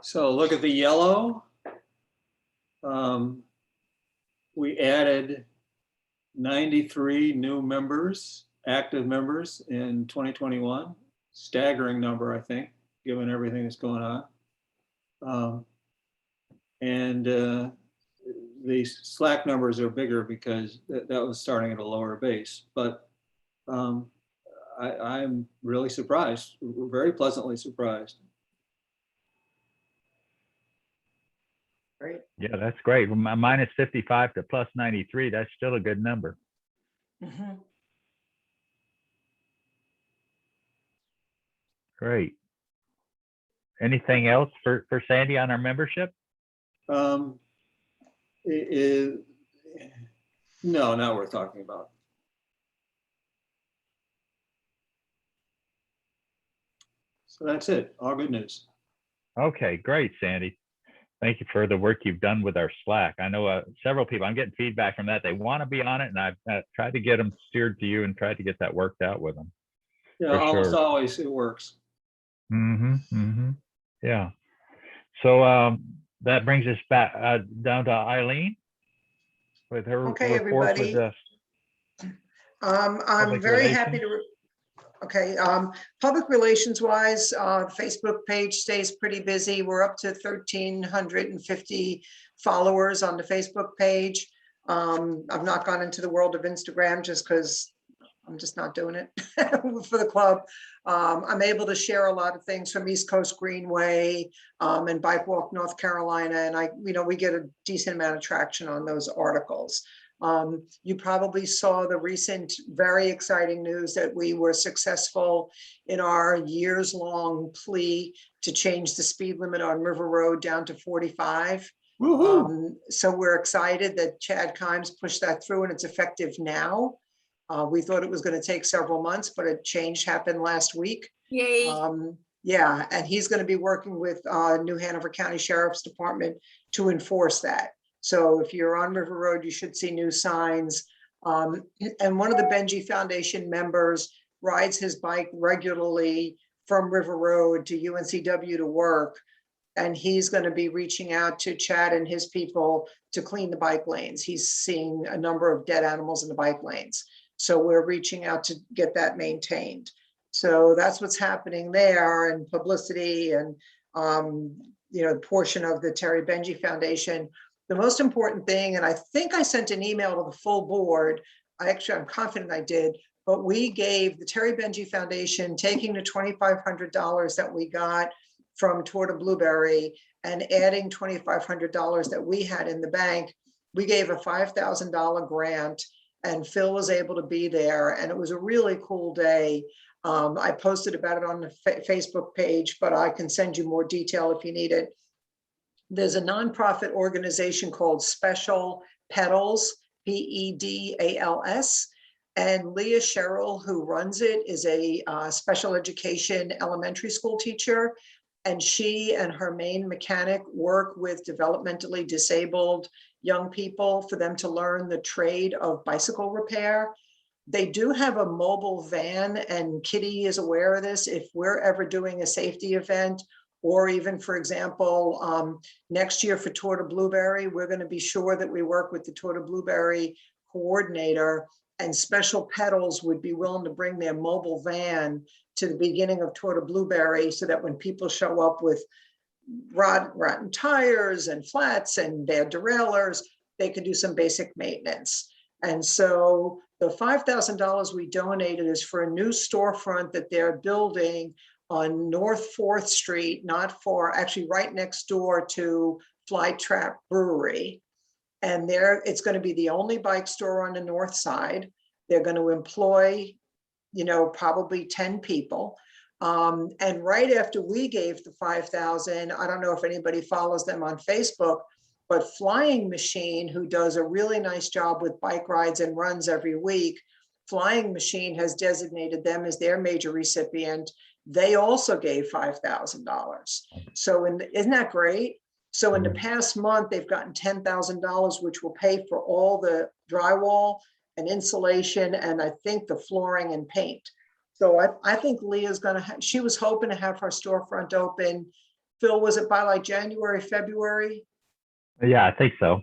A: So look at the yellow. We added 93 new members, active members in 2021. Staggering number, I think, given everything that's going on. And the Slack numbers are bigger because that was starting at a lower base. But I'm really surprised, very pleasantly surprised.
D: Great.
C: Yeah, that's great. Minus 55 to plus 93, that's still a good number.
D: Mhm.
C: Great. Anything else for Sandy on our membership?
A: No, not worth talking about. So that's it. All good news.
C: Okay, great, Sandy. Thank you for the work you've done with our Slack. I know several people, I'm getting feedback from that. They want to be on it, and I've tried to get them steered to you and tried to get that worked out with them.
A: Yeah,
C: For
A: almost
C: sure.
A: always it works.
C: Yeah. So that brings us back down to Eileen with her
D: Okay,
C: report with
D: everybody.
C: the
D: I'm
C: public
D: very happy
C: relations.
D: okay, public relations wise, Facebook page stays pretty busy. We're up to 1,350 followers on the Facebook page. I've not gone into the world of Instagram just because I'm just not doing it for the club. I'm able to share a lot of things from East Coast Greenway and Bike Walk North Carolina, and we get a decent amount of traction on those articles. You probably saw the recent very exciting news that we were successful in our years-long plea to change the speed limit on River Road down to 45. So we're excited that Chad Kimes pushed that through and it's effective now. We thought it was going to take several months, but a change happened last week.
F: Yay.
D: Yeah, and he's going to be working with New Hanover County Sheriff's Department to enforce that. So if you're on River Road, you should see new signs. And one of the Benji Foundation members rides his bike regularly from River Road to UNCW to work. And he's going to be reaching out to Chad and his people to clean the bike lanes. He's seeing a number of dead animals in the bike lanes. So we're reaching out to get that maintained. So that's what's happening there, and publicity and, portion of the Terry Benji Foundation. The most important thing, and I think I sent an email to the full board. I'm confident I did, but we gave the Terry Benji Foundation, taking the $2,500 that we got from Tour de Blueberry and adding $2,500 that we had in the bank. We gave a $5,000 grant, and Phil was able to be there, and it was a really cool day. I posted about it on the Facebook page, but I can send you more detail if you need it. There's a nonprofit organization called Special Pedals, PEDALS, and Leah Sherrill, who runs it, is a special education elementary school teacher, and she and her main mechanic work with developmentally disabled young people for them to learn the trade of bicycle repair. They do have a mobile van, and Kitty is aware of this. If we're ever doing a safety event, or even, for example, next year for Tour de Blueberry, we're going to be sure that we work with the Tour de Blueberry coordinator, and Special Pedals would be willing to bring their mobile van to the beginning of Tour de Blueberry, so that when people show up with rotten tires and flats and bad derailleurs, they can do some basic maintenance. And so the $5,000 we donated is for a new storefront that they're building on North 4th Street, not far, actually right next door to Flytrap Brewery. And it's going to be the only bike store on the north side. They're going to employ, probably 10 people. And right after we gave the 5,000, I don't know if anybody follows them on Facebook, but Flying Machine, who does a really nice job with bike rides and runs every week, Flying Machine has designated them as their major recipient. They also gave $5,000. So isn't that great? So in the past month, they've gotten $10,000, which will pay for all the drywall and insulation, and I think the flooring and paint. So I think Leah's she was hoping to have her storefront open. Phil, was it by like January, February?
C: Yeah, I think so.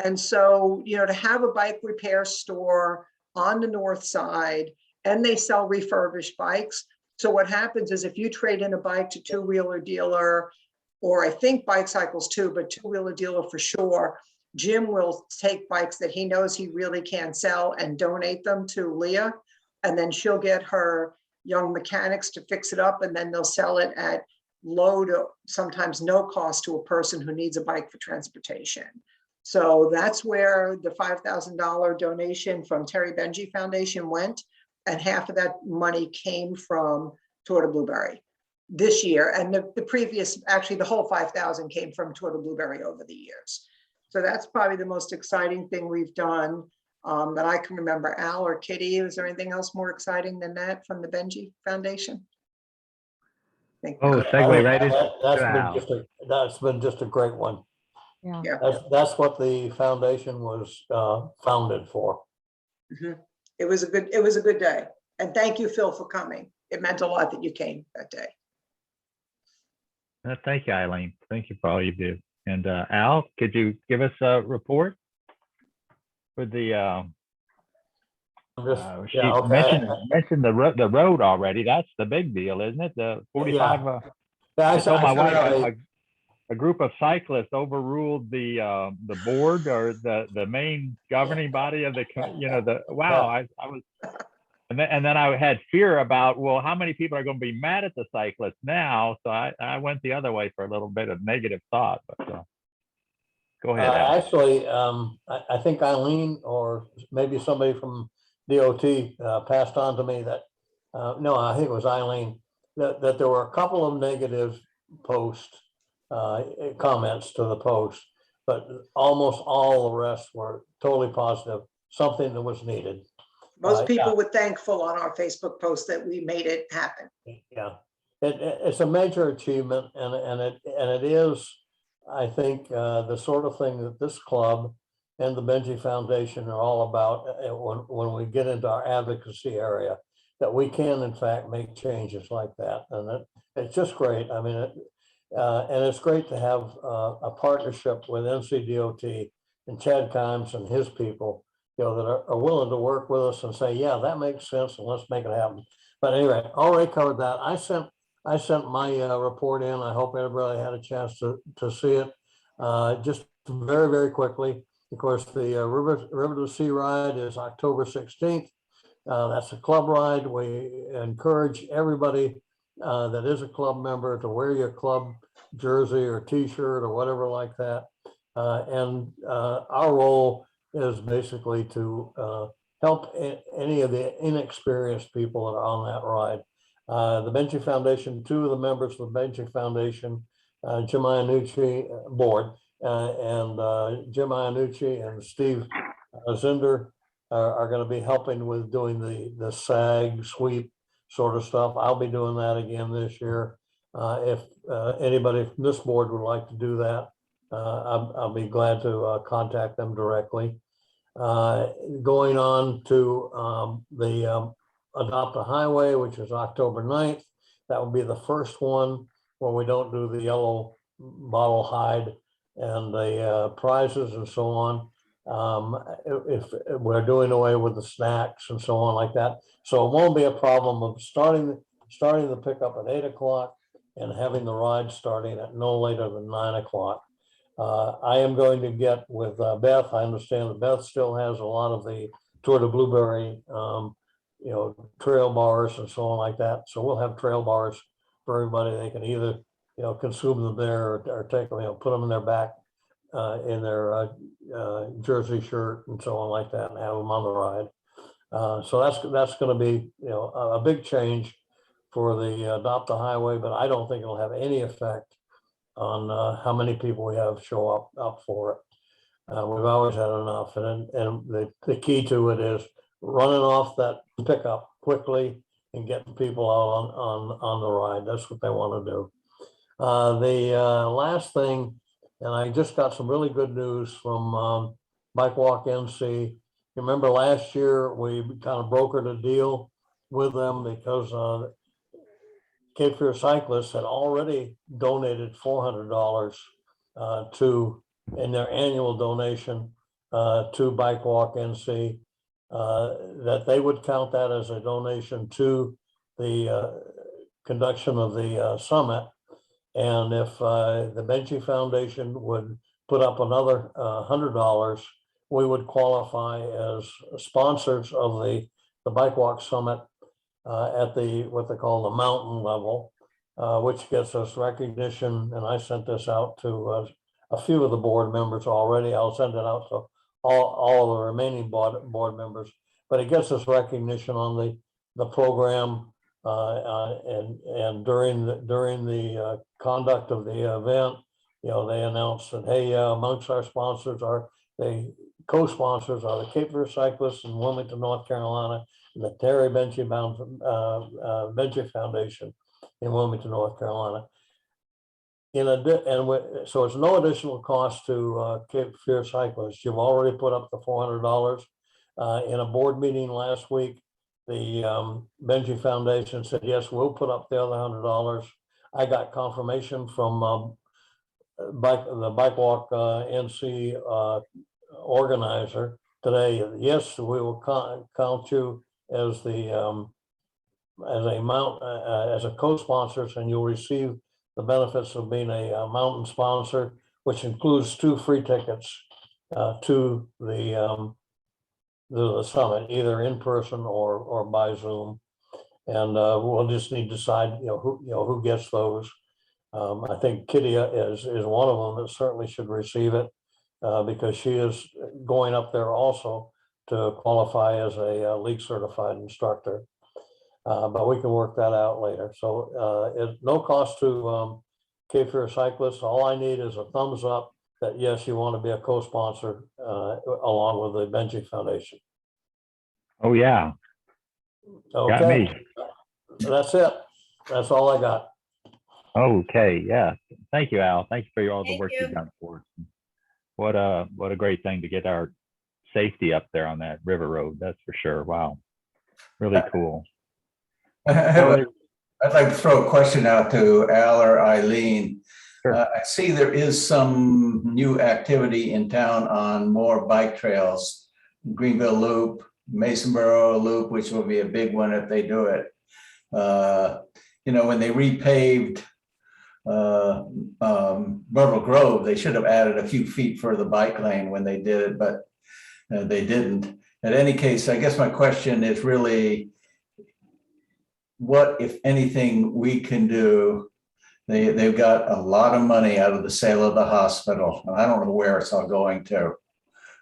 D: And so, to have a bike repair store on the north side, and they sell refurbished bikes. So what happens is if you trade in a bike to two-wheeler dealer, or I think Bicycles too, but two-wheeler dealer for sure, Jim will take bikes that he knows he really can't sell and donate them to Leah. And then she'll get her young mechanics to fix it up, and then they'll sell it at low to sometimes no cost to a person who needs a bike for transportation. So that's where the $5,000 donation from Terry Benji Foundation went. And half of that money came from Tour de Blueberry this year. And the previous, actually the whole 5,000 came from Tour de Blueberry over the years. So that's probably the most exciting thing we've done that I can remember. Al or Kitty, is there anything else more exciting than that from the Benji Foundation?
C: Oh, segue right into
H: That's been just a great one.
J: Yeah.
H: That's what the foundation was founded for.
D: It was a good day. And thank you, Phil, for coming. It meant a lot that you came that day.
C: Thank you, Eileen. Thank you for all you do. And Al, could you give us a report for the? She mentioned the road already. That's the big deal, isn't it? The 45. I told my wife a group of cyclists overruled the board or the main governing body of the wow. I was. And then I had fear about, well, how many people are going to be mad at the cyclists now? So I went the other way for a little bit of negative thought. But go ahead, Al.
H: Actually, I think Eileen or maybe somebody from DOT passed on to me that, no, I think it was Eileen, that there were a couple of negative comments to the post, but almost all the rest were totally positive, something that was needed.
D: Most people were thankful on our Facebook post that we made it happen.
H: Yeah, it's a major achievement, and it is, I think, the sort of thing that this club and the Benji Foundation are all about when we get into our advocacy area, that we can in fact make changes like that, and it's just great. I mean, and it's great to have a partnership with NCDOT and Chad Kimes and his people, that are willing to work with us and say, yeah, that makes sense, and let's make it happen. But anyway, already covered that. I sent my report in. I hope everybody had a chance to see it. Just very, very quickly. Of course, the River to Sea ride is October 16th. That's a club ride. We encourage everybody that is a club member to wear your club jersey or t-shirt or whatever like that. And our role is basically to help any of the inexperienced people that are on that ride. The Benji Foundation, two of the members of the Benji Foundation, Jim Iannucci board, and Jim Iannucci and Steve Zinder are going to be helping with doing the SAG sweep sort of stuff. I'll be doing that again this year. If anybody from this board would like to do that, I'll be glad to contact them directly. Going on to the Adopt a Highway, which is October 9th. That will be the first one where we don't do the yellow bottle hide and the prizes and so on. If we're doing away with the snacks and so on like that. So it won't be a problem of starting the pickup at 8 o'clock and having the ride starting at no later than 9 o'clock. I am going to get with Beth. I understand that Beth still has a lot of the Tour de Blueberry, trail bars and so on like that. So we'll have trail bars for everybody. They can either, consume them there or take them, put them in their in their jersey shirt and so on like that, and have them on the ride. So that's going to be, you know, a big change for the Adopt a Highway, but I don't think it'll have any effect on how many people we have show up for it. We've always had enough, and the key to it is running off that pickup quickly and getting people out on the ride. That's what they want to do. The last thing, and I just got some really good news from Bike Walk NC. You remember last year we kind of brokered a deal with them because Cape Fear Cyclists had already donated $400 in their annual donation to Bike Walk NC, that they would count that as a donation to the conduction of the summit. And if the Benji Foundation would put up another $100, we would qualify as sponsors of the Bike Walk Summit at what they call the mountain level, which gets us recognition. And I sent this out to a few of the board members already. I'll send it out to all of the remaining board members, but it gets us recognition on the program. And during the conduct of the event, you know, they announced that, hey, amongst our sponsors are the co-sponsors are the Cape Fear Cyclists in Wilmington, North Carolina, and the Terry Benji Foundation in Wilmington, North Carolina. So it's no additional cost to Cape Fear Cyclists. You've already put up the $400. In a board meeting last week, the Benji Foundation said, yes, we'll put up the other $100. I got confirmation from the Bike Walk NC organizer today. Yes, we will count you as a co-sponsors, and you'll receive the benefits of being a mountain sponsor, which includes 2 free tickets to the summit, either in person or by Zoom. And we'll just need to decide, who gets those. I think Kitty is one of them that certainly should receive it because she is going up there also to qualify as a league certified instructor. But we can work that out later. So it's no cost to Cape Fear Cyclists. All I need is a thumbs up that yes, you want to be a co-sponsor along with the Benji Foundation.
C: Oh, yeah. Got
H: Okay,
C: me.
H: that's it. That's all I got.
C: Okay, yeah. Thank you, Al. Thank you for all the
F: Thank
C: work
F: you.
C: you've done for us. What a great thing to get our safety up there on that river road. That's for sure. Wow. Really cool.
B: I'd like to throw a question out to Al or Eileen.
C: Sure.
B: I see there is some new activity in town on more bike trails, Greenville Loop, Masonboro Loop, which will be a big one if they do it. When they repaved Myrtle Grove, they should have added a few feet for the bike lane when they did it, but they didn't. In any case, I guess my question is really, what, if anything, we can do? They've got a lot of money out of the sale of the hospital, and I don't know where it's all going to.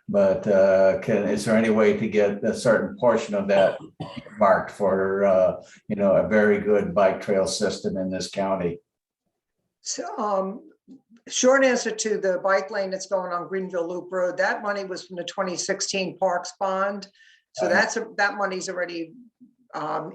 B: But is there any way to get a certain portion of that marked for a very good bike trail system in this county?
D: So, short answer to the bike lane that's going on Greenville Loop Road, that money was from the 2016 Parks Bond. So that money's already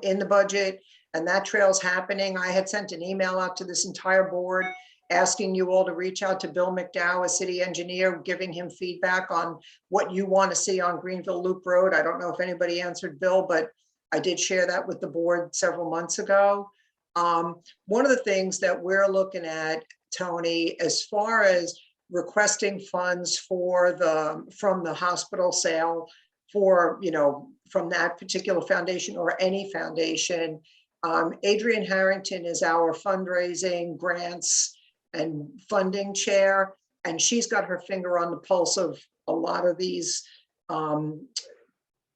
D: in the budget, and that trail's happening. I had sent an email out to this entire board asking you all to reach out to Bill McDowell, a city engineer, giving him feedback on what you want to see on Greenville Loop Road. I don't know if anybody answered Bill, but I did share that with the board several months ago. One of the things that we're looking at, Tony, as far as requesting funds from the hospital sale from that particular foundation or any foundation, Adrienne Harrington is our fundraising, grants, and funding chair, and she's got her finger on the pulse of a lot of these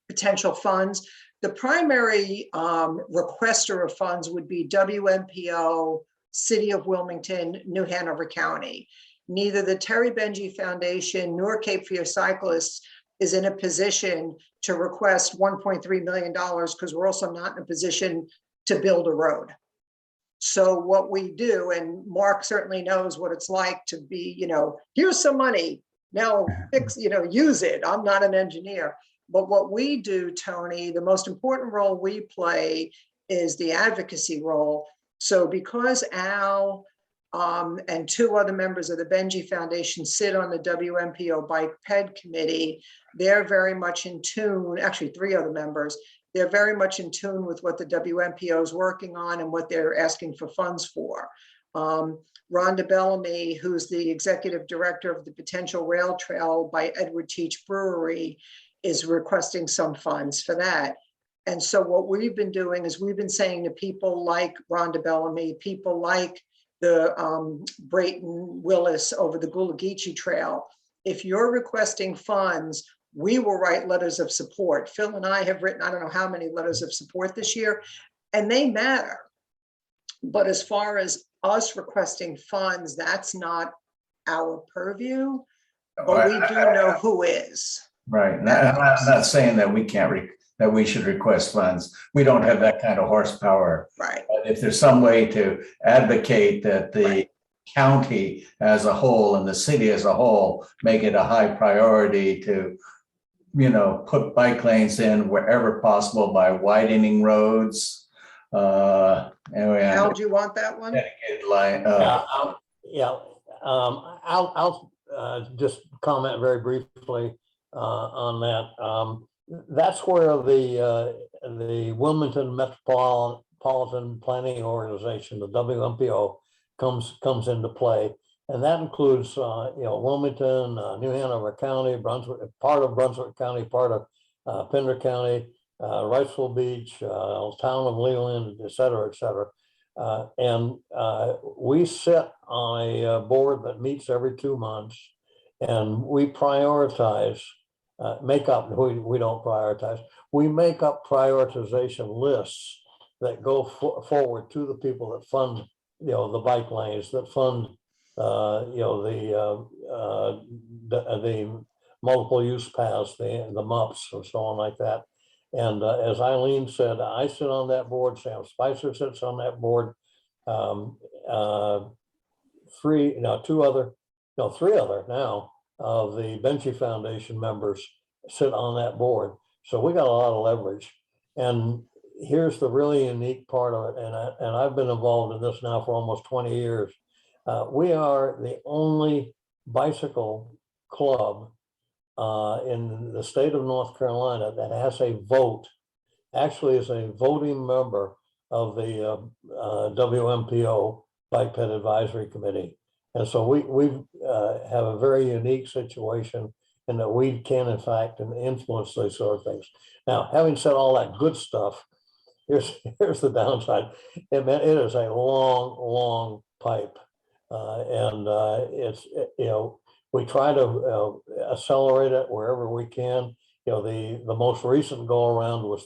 D: potential funds. The primary requester of funds would be WMPO, City of Wilmington, New Hanover County. neither the Terry Benji Foundation nor Cape Fear Cyclists is in a position to request $1.3 million because we're also not in a position to build a road. So what we do, and Mark certainly knows what it's like to be, here's some money, now fix, use it. I'm not an engineer. But what we do, Tony, the most important role we play is the advocacy role. So because Al and two other members of the Benji Foundation sit on the WMPO Bike Ped Committee, they're very much in tune, actually three other members, they're very much in tune with what the WMPO is working on and what they're asking for funds for. Rhonda Bellamy, who's the executive director of the Potential Rail Trail by Edward Teach Brewery, is requesting some funds for that. And so what we've been doing is we've been saying to people like Rhonda Bellamy, people like the Brayton Willis over the Gula Geechee Trail, if you're requesting funds, we will write letters of support. Phil and I have written, I don't know how many letters of support this year, and they matter. But as far as us requesting funds, that's not our purview, but we do know who is.
B: Right. And I'm not saying that we can't, that we should request funds. We don't have that kind of horsepower.
D: Right.
B: But if there's some way to advocate that the county as a whole and the city as a whole make it a high priority to, put bike lanes in wherever possible by widening roads. Anyway,
D: How do you want that one?
B: dedicated line.
H: I'll just comment very briefly on that. That's where the Wilmington Metropolitan Planning Organization, the WMPO, comes into play, and that includes Wilmington, New Hanover County, Brunswick, part of Brunswick County, part of Pender County, Wrightsville Beach, town of Leland, et cetera, et cetera. And we sit on a board that meets every 2 months, and we prioritize, we don't prioritize, we make up prioritization lists that go forward to the people that fund, the bike lanes, that fund, the multiple use paths, the MUPs, or so on like that. And as Eileen said, I sit on that board, Sam Spicer sits on that board. Three other now of the Benji Foundation members sit on that board. So we got a lot of leverage. And here's the really unique part of it. And I've been involved in this now for almost 20 years. We are the only bicycle club in the state of North Carolina that has a vote, actually is a voting member of the WMPO Bike Ped Advisory Committee. And so we have a very unique situation in that we can, in fact, influence these sort of things. Now, having said all that good stuff, here's the downside. It is a long pipe. We try to accelerate it wherever we can. The most recent go around was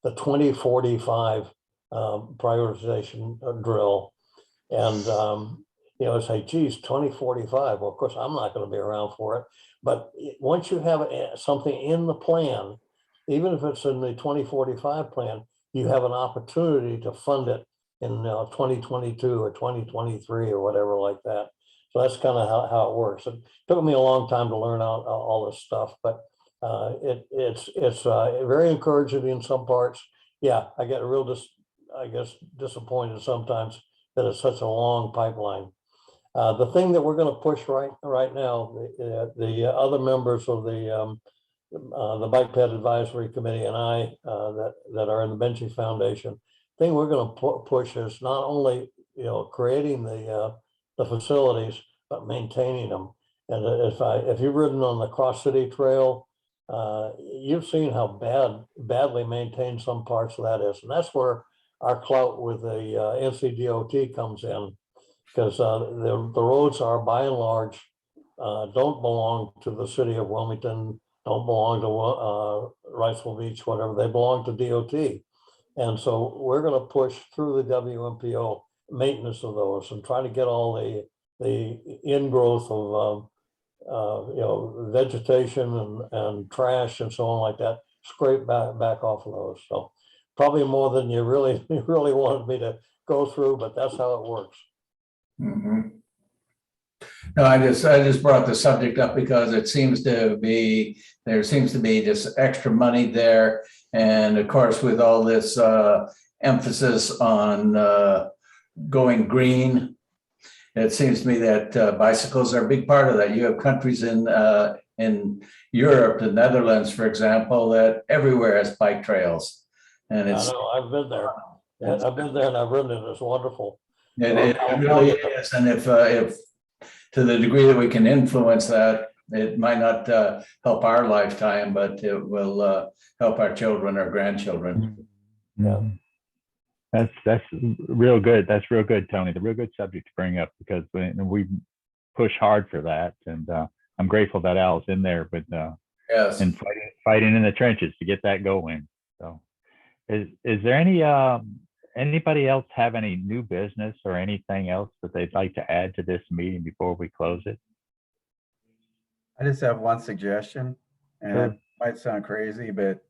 H: the 2045 prioritization drill. And, say, geez, 2045. Well, of course, I'm not going to be around for it. But once you have something in the plan, even if it's in the 2045 plan, you have an opportunity to fund it in 2022 or 2023 or whatever like that. So that's kind of how it works. It took me a long time to learn all this stuff, but it's very encouraging in some parts. Yeah, I get disappointed sometimes that it's such a long pipeline. The thing that we're going to push right now, the other members of the Bike Ped Advisory Committee and I that are in the Benji Foundation, thing we're going to push is not only creating the facilities, but maintaining them. And if you've ridden on the Cross City Trail, you've seen how badly maintained some parts of that is, and that's where our clout with the NCDOT comes in, because the roads are by and large don't belong to the city of Wilmington, don't belong to Wrightsville Beach, whatever. They belong to DOT. And so we're going to push through the WMPO maintenance of those and try to get all the ingrowth of, vegetation and trash and so on like that, scrape back off of those. So probably more than you really, you really wanted me to go through, but that's how it works.
B: Mhm. No, I just brought the subject up because there seems to be just extra money there. And of course, with all this emphasis on going green, it seems to me that bicycles are a big part of that. You have countries in Europe, the Netherlands, for example, that everywhere has bike trails. And
H: I
B: it's
H: know, I've been there. And I've been there and I've ridden it. It's wonderful.
B: it really is. And if to the degree that we can influence that, it might not help our lifetime, but it will help our children or grandchildren.
H: Yeah.
C: That's real good. That's real good, Tony. The real good subject to bring up because we push hard for that, and I'm grateful that Al's in there, but
B: Yes.
C: and fighting in the trenches to get that going. So, is there anybody else have any new business or anything else that they'd like to add to this meeting before we close it?
G: I just have one suggestion, and
C: Sure.
G: it might sound crazy, but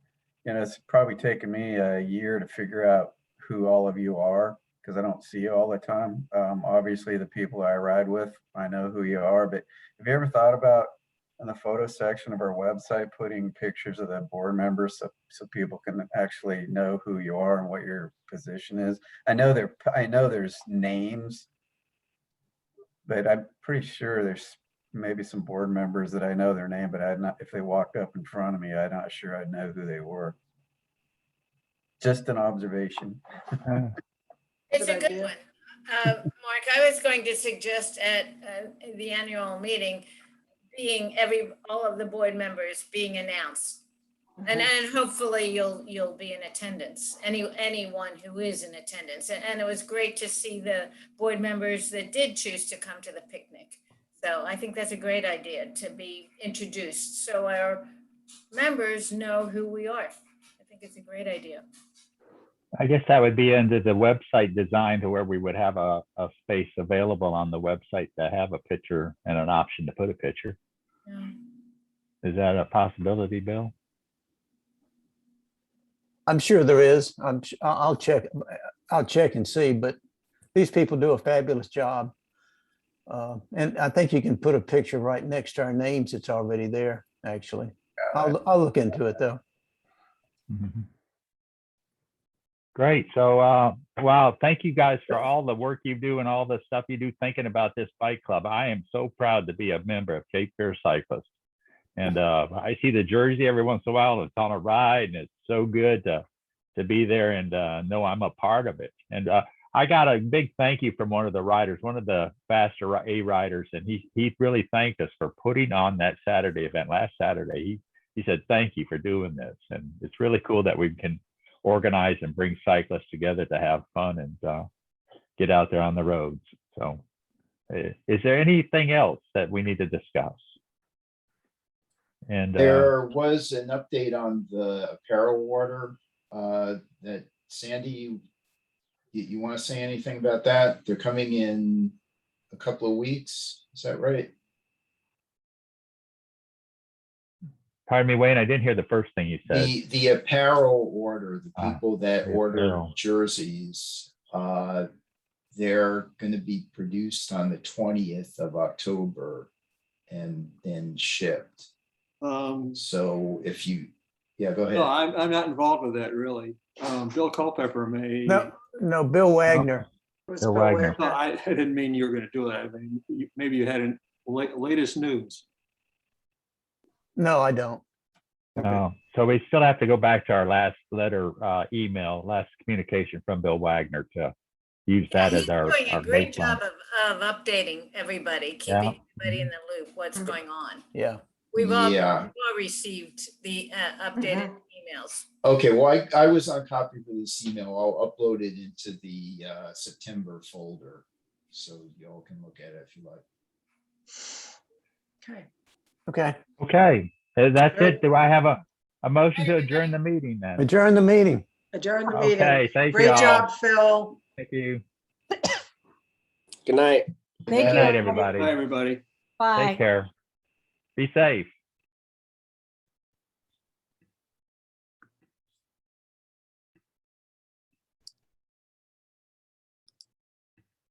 G: it's probably taken me a year to figure out who all of you are because I don't see you all the time. Obviously, the people I ride with, I know who you are, but have you ever thought about in the photo section of our website putting pictures of the board members so people can actually know who you are and what your position is? I know there's names, but I'm pretty sure there's maybe some board members that I know their name, but if they walked up in front of me, I'm not sure I'd know who they were. Just an observation.
F: It's a
D: Good
F: good
D: idea.
F: one. Mark, I was going to suggest at the annual meeting, all of the board members being announced. And hopefully you'll be in attendance, anyone who is in attendance. And it was great to see the board members that did choose to come to the picnic. So I think that's a great idea to be introduced so our members know who we are. I think it's a great idea.
C: I guess that would be under the website design to where we would have a space available on the website to have a picture and an option to put a picture.
F: Yeah.
C: Is that a possibility, Bill?
I: I'm sure there is. I'll check and see, but these people do a fabulous job. And I think you can put a picture right next to our names. It's already there, actually. I'll look into it though.
C: Mm-hmm. Great. So, wow, thank you guys for all the work you do and all the stuff you do thinking about this bike club. I am so proud to be a member of Cape Fear Cyclists. And I see the jersey every once in a while. It's on a ride, and it's so good to be there and know I'm a part of it. And I got a big thank you from one of the riders, one of the faster A riders, and he really thanked us for putting on that Saturday event last Saturday. He said, thank you for doing this. And it's really cool that we can organize and bring cyclists together to have fun and get out there on the roads. So is there anything else that we need to discuss? And
E: there was an update on the apparel order that Sandy, you want to say anything about that? They're coming in a couple of weeks. Is that right?
C: Pardon me, Wayne, I didn't hear the first thing you said.
E: The apparel order, the people that
C: the
E: order
C: apparel.
E: jerseys, they're going to be produced on the 20th of October and then shipped. So if you, yeah, go ahead.
A: No, I'm not involved with that really. Bill Culpepper may.
I: No, Bill Wagner.
D: It was
C: Bill
D: Bill
C: Wagner.
A: No,
D: Wagner.
A: I didn't mean you were going to do that. I mean, maybe you had latest news.
I: No, I don't.
C: So we still have to go back to our last letter, last communication from Bill Wagner to use that
F: He's
C: as our
F: doing a great
C: baseline.
F: job of updating everybody, keeping everybody in the loop, what's going on.
I: Yeah.
F: We've all
E: Yeah.
F: received the updated emails.
E: Okay, well, I was on copy for this email. I'll upload it into the September folder so y'all can look at it if you like.
D: Okay.
I: Okay.
C: Okay, that's it. Do I have a motion to adjourn the meeting then?
I: Adjourn the meeting.
D: Adjourn the meeting.
C: Okay, thank you
D: Great
C: all.
D: job, Phil.
C: Thank you.
K: Good night.
J: Thank
C: Good night,
J: you.
C: everybody.
A: Bye, everybody.
C: Take
J: Bye.
C: care. Be safe.